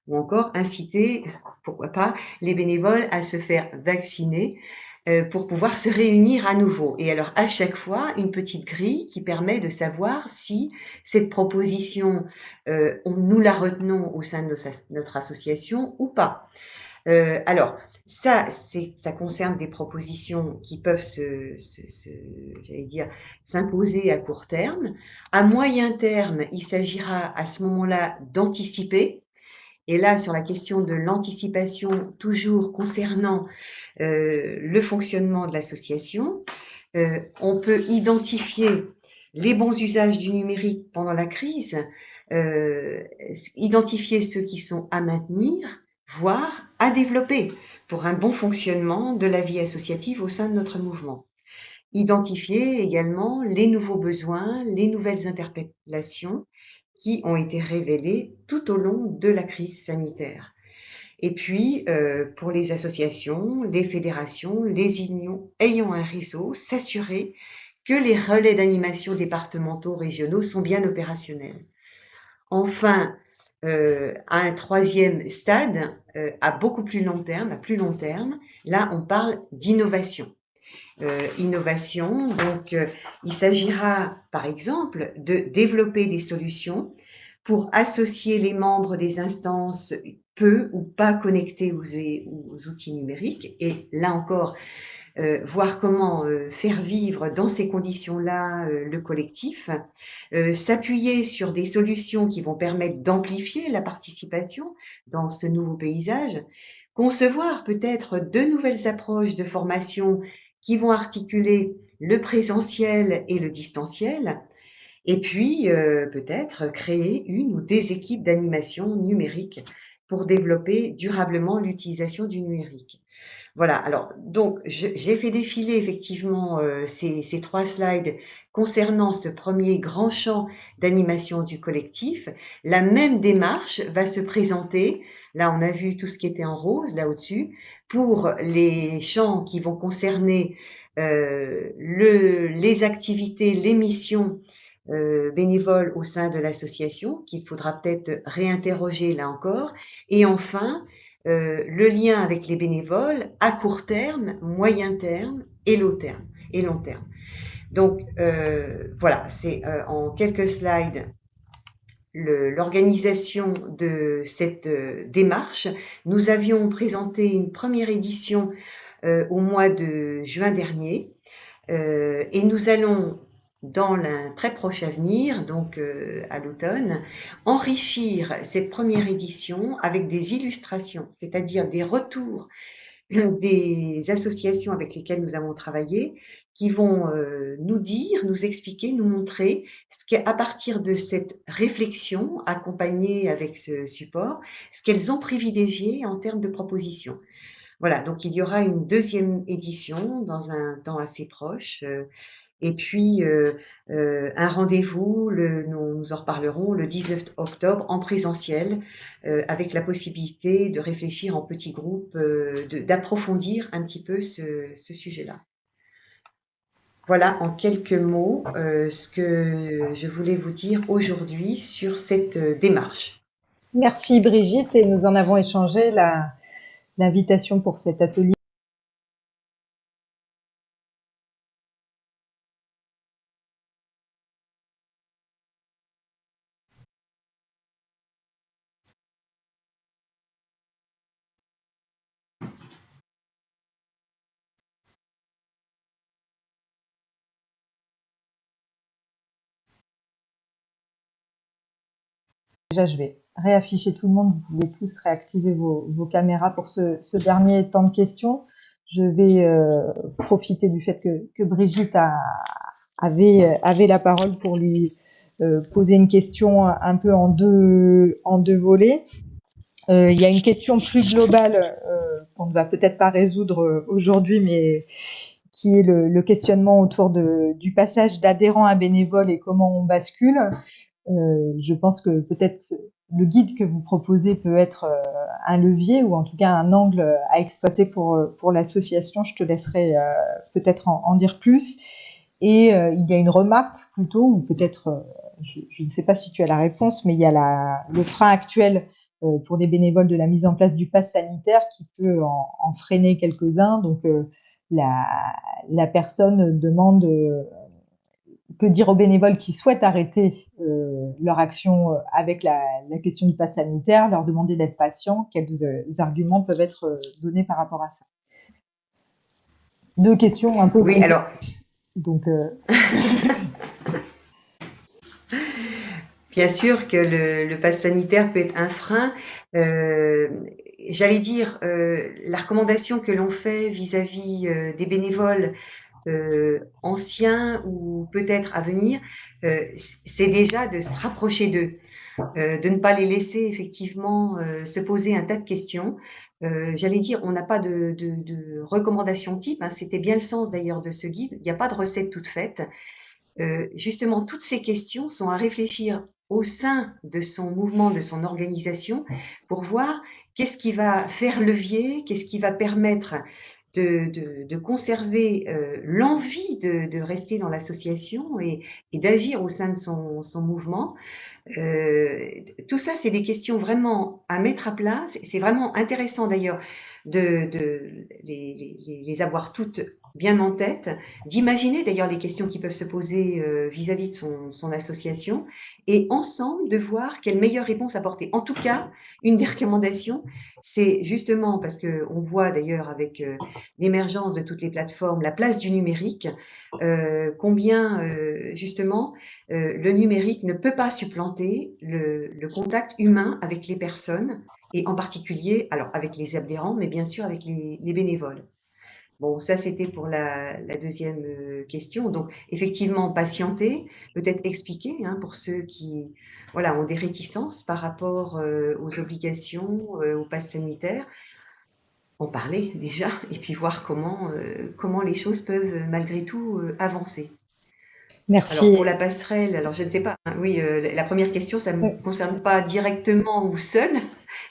ou encore inciter, pourquoi pas, les bénévoles à se faire vacciner pour pouvoir se réunir à nouveau. Et alors, à chaque fois, une petite grille qui permet de savoir si cette proposition, nous la retenons au sein de notre association ou pas. Alors, ça concerne des propositions qui peuvent j'allais dire, s'imposer à court terme. À moyen terme, il s'agira à ce moment-là d'anticiper. Et là, sur la question de l'anticipation, toujours concernant le fonctionnement de l'association, on peut identifier les bons usages du numérique pendant la crise, identifier ceux qui sont à maintenir, voire à développer pour un bon fonctionnement de la vie associative au sein de notre mouvement. Identifier également les nouveaux besoins, les nouvelles interpellations qui ont été révélées tout au long de la crise sanitaire. Et puis, pour les associations, les fédérations, les unions ayant un réseau, s'assurer que les relais d'animation départementaux, régionaux sont bien opérationnels. Enfin, à un troisième stade, à beaucoup plus long terme, là, on parle d'innovation. Innovation, donc il s'agira, par exemple, de développer des solutions pour associer les membres des instances peu ou pas connectés aux outils numériques. Et là encore, voir comment faire vivre dans ces conditions-là le collectif, s'appuyer sur des solutions qui vont permettre d'amplifier la participation dans ce nouveau paysage, concevoir peut-être de nouvelles approches de formation qui vont articuler le présentiel et le distanciel, et puis peut-être créer une ou des équipes d'animation numérique pour développer durablement l'utilisation du numérique. Voilà, alors donc j'ai fait défiler effectivement ces 3 slides concernant ce premier grand champ d'animation du collectif. La même démarche va se présenter, là on a vu tout ce qui était en rose là au-dessus, pour les champs qui vont concerner les activités, les missions bénévoles au sein de l'association, qu'il faudra peut-être réinterroger là encore, et enfin le lien avec les bénévoles à court terme, moyen terme et long terme. Donc voilà, c'est en quelques slides l'organisation de cette démarche. Nous avions présenté une première édition au mois de juin dernier et nous allons dans un très proche avenir, donc à l'automne, enrichir cette première édition avec des illustrations, c'est-à-dire des retours des associations avec lesquelles nous avons travaillé, qui vont nous dire, nous expliquer, nous montrer ce qu'à partir de cette réflexion accompagnée avec ce support, ce qu'elles ont privilégié en termes de propositions. Voilà, donc il y aura une deuxième édition dans un temps assez proche. Et puis, un rendez-vous, nous en reparlerons, le 19 octobre en présentiel, avec la possibilité de réfléchir en petits groupes, d'approfondir un petit peu ce sujet-là. Voilà en quelques mots ce que je voulais vous dire aujourd'hui sur cette démarche. Merci Brigitte, et nous en avons échangé l'invitation pour cet atelier. Déjà, je vais réafficher tout le monde. Vous pouvez tous réactiver vos caméras pour ce dernier temps de questions. Je vais profiter du fait que Brigitte avait la parole pour lui poser une question un peu en deux volets. Il y a une question plus globale qu'on ne va peut-être pas résoudre aujourd'hui, mais qui est le questionnement autour du passage d'adhérent à bénévole et comment on bascule. Je pense que peut-être le guide que vous proposez peut être un levier ou en tout cas un angle à exploiter pour l'association. Je te laisserai peut-être en dire plus. Et il y a une remarque plutôt, ou peut-être, je ne sais pas si tu as la réponse, mais il y a le frein actuel pour des bénévoles de la mise en place du pass sanitaire qui peut en freiner quelques-uns. Donc la personne demande que dire aux bénévoles qui souhaitent arrêter leur action avec la question du pass sanitaire, leur demander d'être patients, quels arguments peuvent être donnés par rapport à ça. Deux questions un peu complexes. Alors... Donc, Bien sûr que le pass sanitaire peut être un frein. J'allais dire, la recommandation que l'on fait vis-à-vis des bénévoles anciens ou peut-être à venir, c'est déjà de se rapprocher d'eux, de ne pas les laisser effectivement se poser un tas de questions. J'allais dire, on n'a pas de recommandation type, hein, c'était bien le sens d'ailleurs de ce guide, il n'y a pas de recette toute faite. Justement, toutes ces questions sont à réfléchir au sein de son mouvement, de son organisation, pour voir qu'est-ce qui va faire levier, qu'est-ce qui va permettre de conserver l'envie de rester dans l'association et d'agir au sein de son mouvement. Tout ça, c'est des questions vraiment à mettre à plat. C'est vraiment intéressant d'ailleurs de les avoir toutes bien en tête, d'imaginer d'ailleurs les questions qui peuvent se poser vis-à-vis de son association et ensemble de voir quelle meilleure réponse apporter. En tout cas, une des recommandations, c'est justement parce qu'on voit d'ailleurs avec l'émergence de toutes les plateformes, la place du numérique, combien justement le numérique ne peut pas supplanter le contact humain avec les personnes et en particulier, alors avec les adhérents, mais bien sûr avec les bénévoles. Bon, ça c'était pour la deuxième question. Donc effectivement, patienter, peut-être expliquer pour ceux qui ont des réticences par rapport aux obligations, au pass sanitaire, en parler déjà, et puis voir comment les choses peuvent malgré tout avancer. Merci. Alors pour la passerelle, alors je ne sais pas, oui, la première question, ça ne me concerne pas directement ou seul,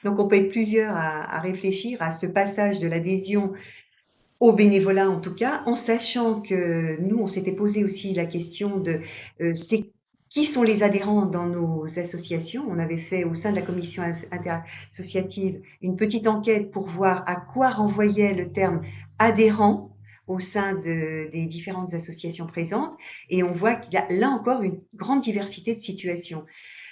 donc on peut être plusieurs à réfléchir à ce passage de l'adhésion au bénévolat en tout cas, en sachant que nous, on s'était posé aussi la question de qui sont les adhérents dans nos associations. On avait fait au sein de la commission interassociative une petite enquête pour voir à quoi renvoyait le terme adhérent au sein des différentes associations présentes, et on voit qu'il y a là encore une grande diversité de situations.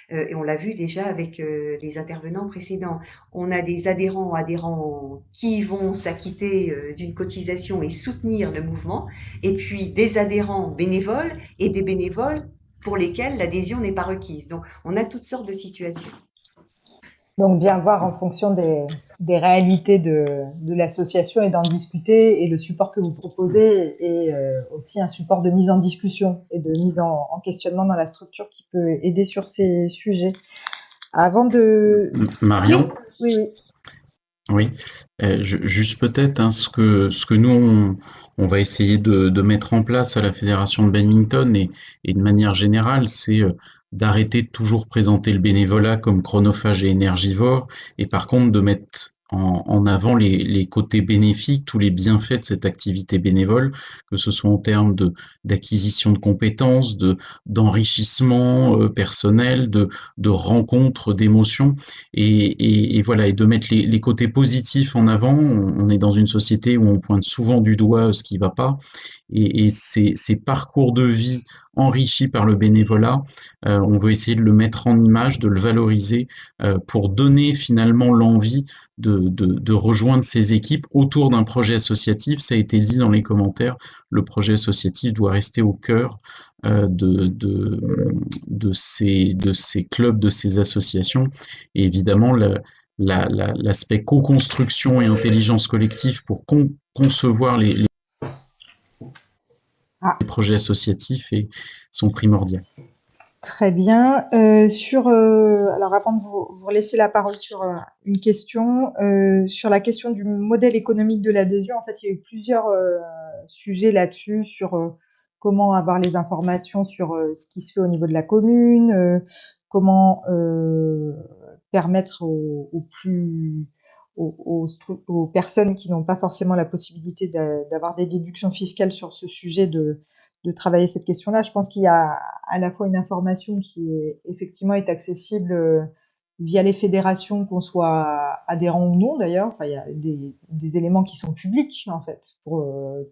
Et on l'a vu déjà avec les intervenants précédents. On a des adhérents qui vont s'acquitter d'une cotisation et soutenir le mouvement, et puis des adhérents bénévoles et des bénévoles pour lesquels l'adhésion n'est pas requise. Donc, on a toutes sortes de situations. Donc, bien voir en fonction des réalités de l'association et d'en discuter, et le support que vous proposez est aussi un support de mise en discussion et de mise en questionnement dans la structure qui peut aider sur ces sujets. Avant de… Marion? Oui. Oui, juste peut-être ce que nous on va essayer de mettre en place à la Fédération de badminton et de manière générale, c'est d'arrêter de toujours présenter le bénévolat comme chronophage et énergivore, et par contre de mettre en avant les côtés bénéfiques, tous les bienfaits de cette activité bénévole, que ce soit en termes d'acquisition de compétences, d'enrichissement personnel, de rencontres, d'émotions, et voilà, et de mettre les côtés positifs en avant. On est dans une société où on pointe souvent du doigt ce qui va pas, et ces parcours de vie enrichis par le bénévolat, on veut essayer de le mettre en image, de le valoriser, pour donner finalement l'envie de rejoindre ces équipes autour d'un projet associatif. Ça a été dit dans les commentaires, le projet associatif doit rester au cœur de ces clubs, de ces associations, et évidemment l'aspect co-construction et intelligence collective pour concevoir les projets associatifs sont primordiaux. Très bien. Alors, avant de vous laisser la parole sur une question, sur la question du modèle économique de l'adhésion, en fait, il y a eu plusieurs sujets là-dessus, sur comment avoir les informations sur ce qui se fait au niveau de la commune, comment permettre aux personnes qui n'ont pas forcément la possibilité d'avoir des déductions fiscales sur ce sujet de travailler cette question-là. Je pense qu'il y a à la fois une information qui effectivement est accessible via les fédérations, qu'on soit adhérent ou non d'ailleurs. Enfin, il y a des éléments qui sont publics en fait pour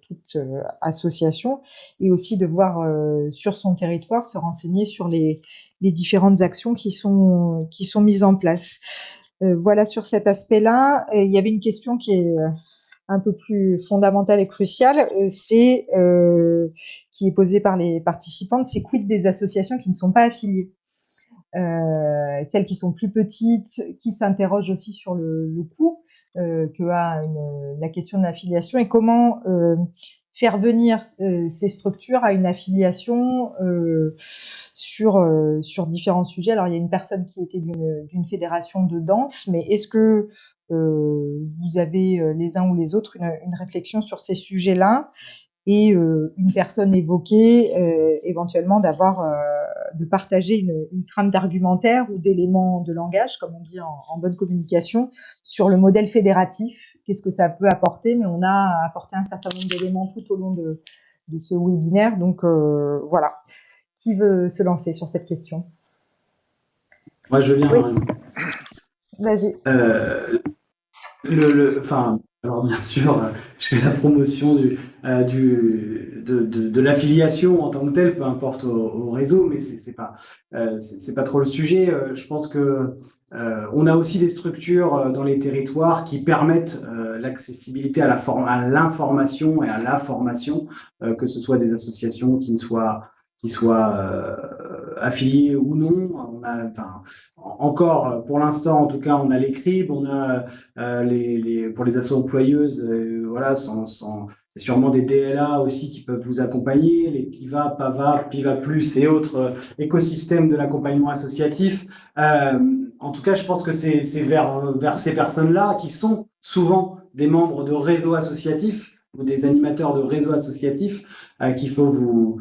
toute association, et aussi de voir sur son territoire, se renseigner sur les différentes actions qui sont mises en place. Voilà, sur cet aspect-là, il y avait une question qui est un peu plus fondamentale et cruciale, qui est posée par les participantes, c'est quid des associations qui ne sont pas affiliées, celles qui sont plus petites, qui s'interrogent aussi sur le coût que a la question de l'affiliation, et comment faire venir ces structures à une affiliation sur différents sujets. Alors, il y a une personne qui était d'une fédération de danse, mais est-ce que vous avez les uns ou les autres une réflexion sur ces sujets-là, et une personne évoquée éventuellement de partager une trame d'argumentaire ou d'éléments de langage, comme on dit en bonne communication, sur le modèle fédératif. Qu'est-ce que ça peut apporter? Mais on a apporté un certain nombre d'éléments tout au long de ce webinaire. Donc voilà. Qui veut se lancer sur cette question? Moi, je veux bien. Oui. Vas-y. Alors bien sûr, je fais la promotion de l'affiliation en tant que telle, peu importe au réseau, mais c'est pas trop le sujet. Je pense que on a aussi des structures dans les territoires qui permettent l'accessibilité à l'information et à la formation, que ce soit des associations qui soient affiliés ou non. On a, enfin, encore, pour l'instant, en tout cas, on a les CRIB, on a pour les assos employeuses, voilà, c'est sûrement des DLA aussi qui peuvent vous accompagner, les PIVA, PAVA, PIVA Plus et autres écosystèmes de l'accompagnement associatif. En tout cas, je pense que c'est vers ces personnes-là qui sont souvent des membres de réseaux associatifs ou des animateurs de réseaux associatifs qu'il faut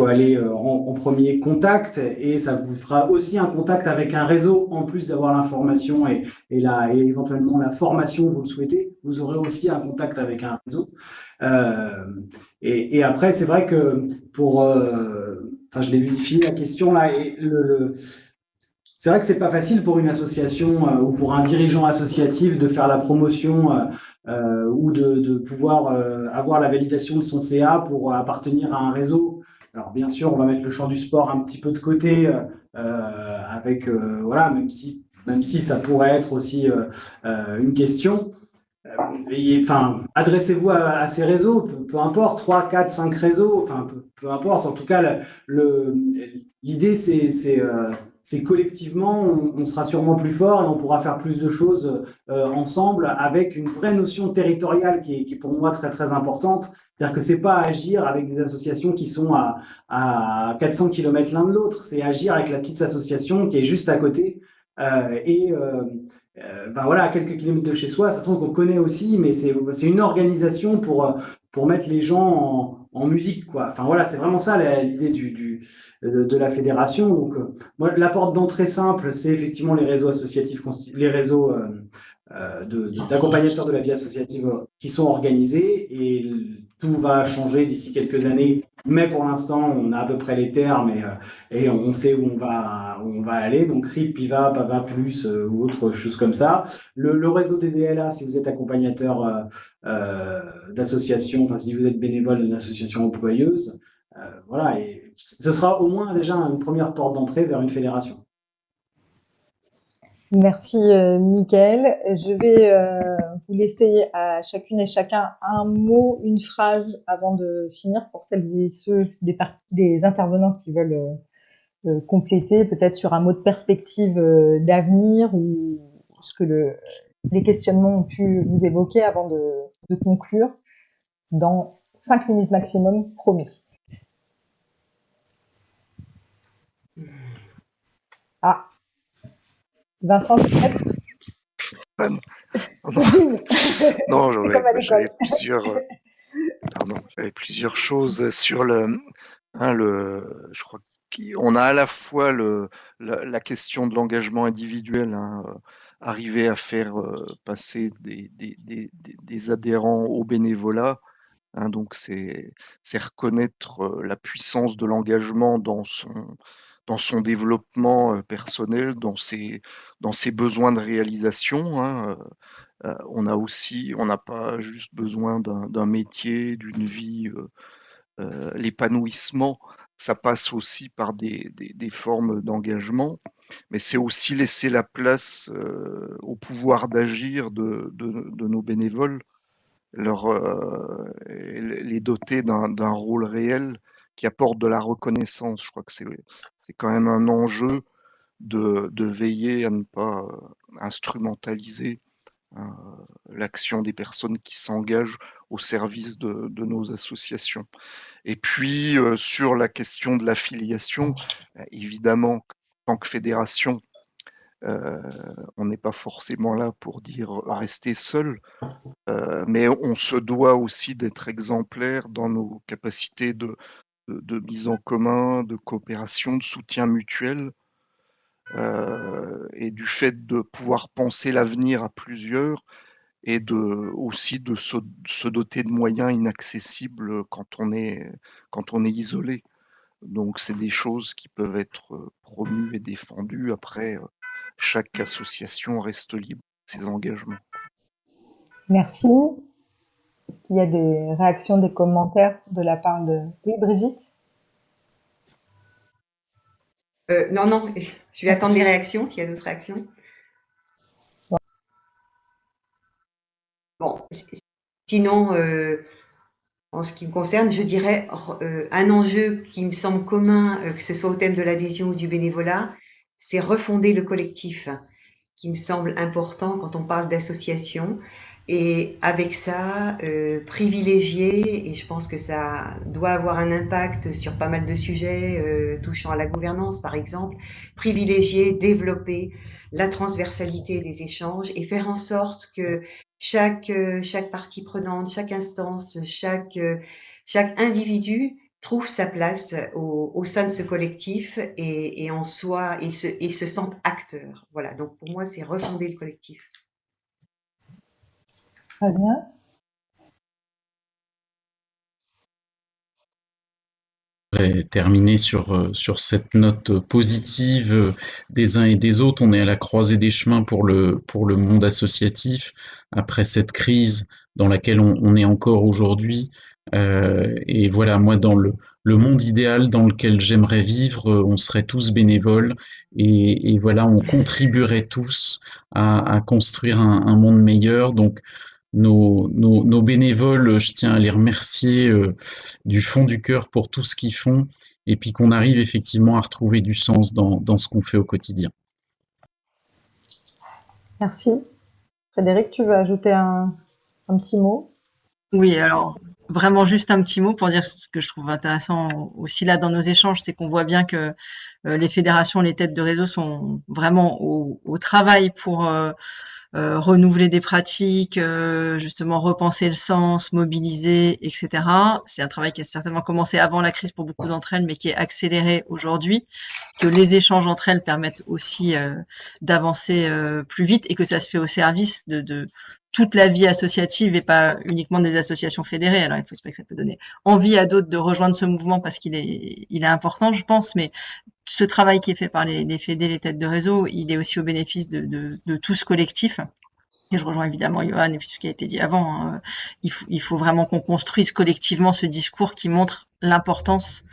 aller en premier contact, et ça vous fera aussi un contact avec un réseau en plus d'avoir l'information et éventuellement la formation, vous le souhaitez, vous aurez aussi un contact avec un réseau. Et après, c'est vrai que enfin, je l'ai vu définir la question là, et c'est vrai que c'est pas facile pour une association ou pour un dirigeant associatif de faire la promotion ou de pouvoir avoir la validation de son CA pour appartenir à un réseau. Alors bien sûr, on va mettre le champ du sport un petit peu de côté avec voilà, même si ça pourrait être aussi une question. Enfin, adressez-vous à ces réseaux, peu importe, 3, 4, 5 réseaux, enfin, peu importe. En tout cas, l'idée, c'est collectivement, on sera sûrement plus fort et on pourra faire plus de choses ensemble avec une vraie notion territoriale qui est pour moi très, très importante. C'est-à-dire que c'est pas agir avec des associations qui sont à 400 km l'un de l'autre, c'est agir avec la petite association qui est juste à côté ben voilà, à quelques kilomètres de chez soi, de toute façon qu'on connaît aussi, mais c'est une organisation pour mettre les gens en musique, quoi. Enfin voilà, c'est vraiment ça l'idée de la fédération. Donc, moi, la porte d'entrée simple, c'est effectivement les réseaux associatifs, les réseaux d'accompagnateurs de la vie associative qui sont organisés, et tout va changer d'ici quelques années. Mais pour l'instant, on a à peu près les termes et on sait où on va aller. Donc, RIP, PIVA, PAVA Plus ou autre chose comme ça. Le réseau des DLA, si vous êtes accompagnateur d'association, enfin, si vous êtes bénévole d'une association employeuse, voilà. Et ce sera au moins déjà une première porte d'entrée vers une fédération. Merci Mickaël. Je vais vous laisser à chacune et chacun un mot, une phrase avant de finir pour celles et ceux des intervenants qui veulent compléter, peut-être sur un mot de perspective d'avenir ou ce que les questionnements ont pu vous évoquer avant de conclure dans 5 minutes maximum, promis. Ah, Vincent, non, j'avais plusieurs choses sur je crois qu'on a à la fois la question de l'engagement individuel, arriver à faire passer des adhérents au bénévolat, donc c'est reconnaître la puissance de l'engagement dans son développement personnel, dans ses besoins de réalisation. On n'a pas juste besoin d'un métier, d'une vie. L'épanouissement, ça passe aussi par des formes d'engagement, mais c'est aussi laisser la place au pouvoir d'agir de nos bénévoles, les doter d'un rôle réel qui apporte de la reconnaissance. Je crois que c'est quand même un enjeu de veiller à ne pas instrumentaliser l'action des personnes qui s'engagent au service de nos associations. Et puis, sur la question de l'affiliation, évidemment, en tant que fédération, on n'est pas forcément là pour dire rester seul, mais on se doit aussi d'être exemplaire dans nos capacités de mise en commun, de coopération, de soutien mutuel, et du fait de pouvoir penser l'avenir à plusieurs, et aussi de se doter de moyens inaccessibles quand on est isolé. Donc c'est des choses qui peuvent être promues et défendues. Après, chaque association reste libre de ses engagements. Merci. Est-ce qu'il y a des réactions, des commentaires de la part de... Oui, Brigitte? Non, je vais attendre les réactions, s'il y a d'autres réactions. Bon, sinon, En ce qui me concerne, je dirais un enjeu qui me semble commun, que ce soit au thème de l'adhésion ou du bénévolat, c'est refonder le collectif, qui me semble important quand on parle d'association. Et avec ça, privilégier, et je pense que ça doit avoir un impact sur pas mal de sujets touchant à la gouvernance, par exemple, privilégier, développer la transversalité des échanges et faire en sorte que chaque partie prenante, chaque instance, chaque individu trouve sa place au sein de ce collectif et en soi et se sente acteur. Voilà, donc pour moi, c'est refonder le collectif. Très bien. Terminer sur cette note positive des uns et des autres. On est à la croisée des chemins pour le monde associatif après cette crise dans laquelle on est encore aujourd'hui. Et voilà, moi, dans le monde idéal dans lequel j'aimerais vivre, on serait tous bénévoles et voilà, on contribuerait tous à construire un monde meilleur. Donc, nos bénévoles, je tiens à les remercier du fond du cœur pour tout ce qu'ils font et puis qu'on arrive effectivement à retrouver du sens dans ce qu'on fait au quotidien. Merci. Frédéric, tu veux ajouter un petit mot? Oui, alors vraiment juste un petit mot pour dire ce que je trouve intéressant aussi là dans nos échanges, c'est qu'on voit bien que les fédérations, les têtes de réseau sont vraiment au travail pour renouveler des pratiques, justement repenser le sens, mobiliser, etc. C'est un travail qui a certainement commencé avant la crise pour beaucoup d'entre elles, mais qui est accéléré aujourd'hui, que les échanges entre elles permettent aussi d'avancer plus vite et que ça se fait au service de toute la vie associative et pas uniquement des associations fédérées. Alors, il faut espérer que ça peut donner envie à d'autres de rejoindre ce mouvement parce qu'il est important, je pense, mais ce travail qui est fait par les fédés, les têtes de réseau, il est aussi au bénéfice de tout ce collectif. Et je rejoins évidemment Johan et puis ce qui a été dit avant. Hein. Il faut vraiment qu'on construise collectivement ce discours qui montre l'importance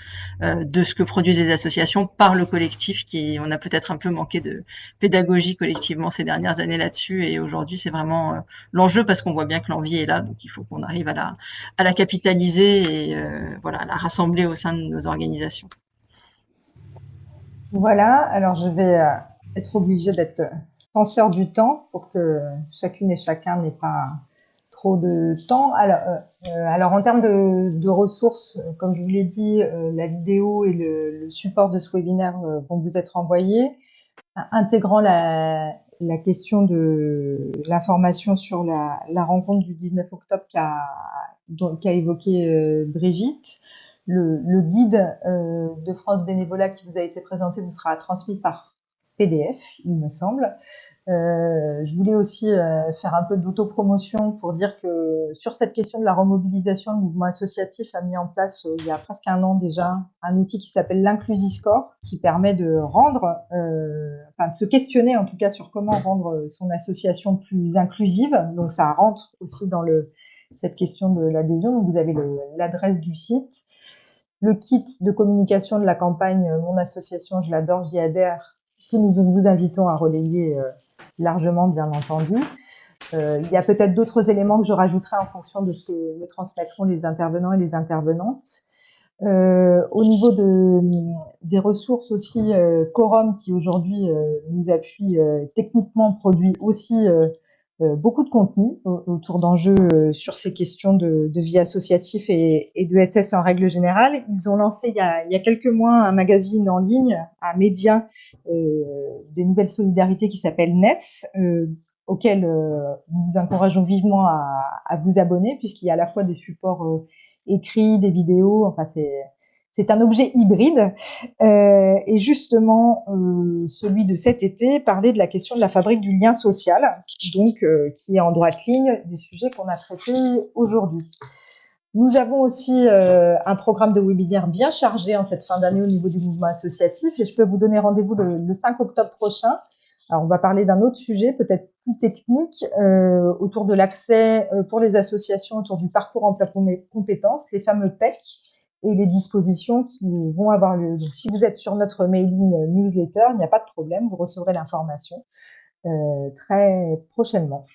de ce que produisent les associations par le collectif. On a peut-être un peu manqué de pédagogie collectivement ces dernières années là-dessus. Et aujourd'hui, c'est vraiment l'enjeu parce qu'on voit bien que l'envie est là. Donc, il faut qu'on arrive à la capitaliser et voilà, à la rassembler au sein de nos organisations. Voilà, alors je vais être obligée d'être censeur du temps pour que chacune et chacun n'ait pas trop de temps. Alors en termes de ressources, comme je vous l'ai dit, la vidéo et le support de ce webinaire vont vous être envoyés, intégrant la question de l'information sur la rencontre du 19 octobre qu'a évoqué Brigitte. Le guide de France Bénévolat qui vous a été présenté vous sera transmis par PDF, il me semble. Je voulais aussi faire un peu d'autopromotion pour dire que sur cette question de la remobilisation, le mouvement associatif a mis en place il y a presque un an déjà un outil qui s'appelle l'Inclusiscore, qui permet de de se questionner en tout cas sur comment rendre son association plus inclusive. Donc ça rentre aussi dans cette question de l'adhésion. Donc vous avez l'adresse du site. Le kit de communication de la campagne Mon association, je l'adore, j'y adhère, que nous vous invitons à relayer largement, bien entendu. Il y a peut-être d'autres éléments que je rajouterai en fonction de ce que me transmettront les intervenants et les intervenantes. Au niveau des ressources aussi, Quorum, qui aujourd'hui nous appuie techniquement, produit aussi beaucoup de contenu autour d'enjeux sur ces questions de vie associative et de SS en règle générale. Ils ont lancé il y a quelques mois un magazine en ligne, un média des nouvelles solidarités qui s'appelle NES, auquel nous vous encourageons vivement à vous abonner, puisqu'il y a à la fois des supports écrits, des vidéos, enfin c'est un objet hybride. Et justement, celui de cet été parlait de la question de la fabrique du lien social, donc qui est en droite ligne des sujets qu'on a traités aujourd'hui. Nous avons aussi un programme de webinaire bien chargé en cette fin d'année au niveau du mouvement associatif et je peux vous donner rendez-vous le 5 octobre prochain. Alors, on va parler d'un autre sujet, peut-être plus technique, autour de l'accès pour les associations, autour du parcours emploi compétences, les fameux PEC, et les dispositions qui vont avoir lieu. Donc, si vous êtes sur notre mailing newsletter, il n'y a pas de problème, vous recevrez l'information très prochainement.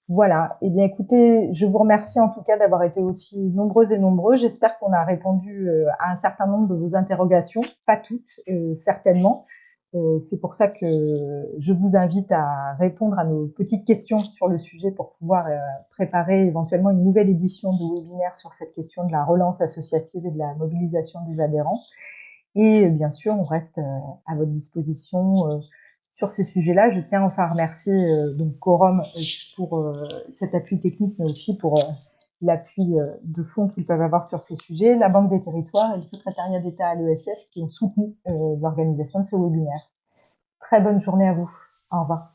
Voilà. Eh bien, écoutez, je vous remercie en tout cas d'avoir été aussi nombreuses et nombreux. J'espère qu'on a répondu à un certain nombre de vos interrogations, pas toutes, certainement. C'est pour ça que je vous invite à répondre à nos petites questions sur le sujet pour pouvoir préparer éventuellement une nouvelle édition de webinaire sur cette question de la relance associative et de la mobilisation des adhérents. Et bien sûr, on reste à votre disposition sur ces sujets-là. Je tiens enfin à remercier donc Quorum pour cet appui technique, mais aussi pour l'appui de fond qu'ils peuvent avoir sur ces sujets, la Banque des Territoires et le Secrétariat d'État à l'ESS qui ont soutenu l'organisation de ce webinaire. Très bonne journée à vous. Au revoir.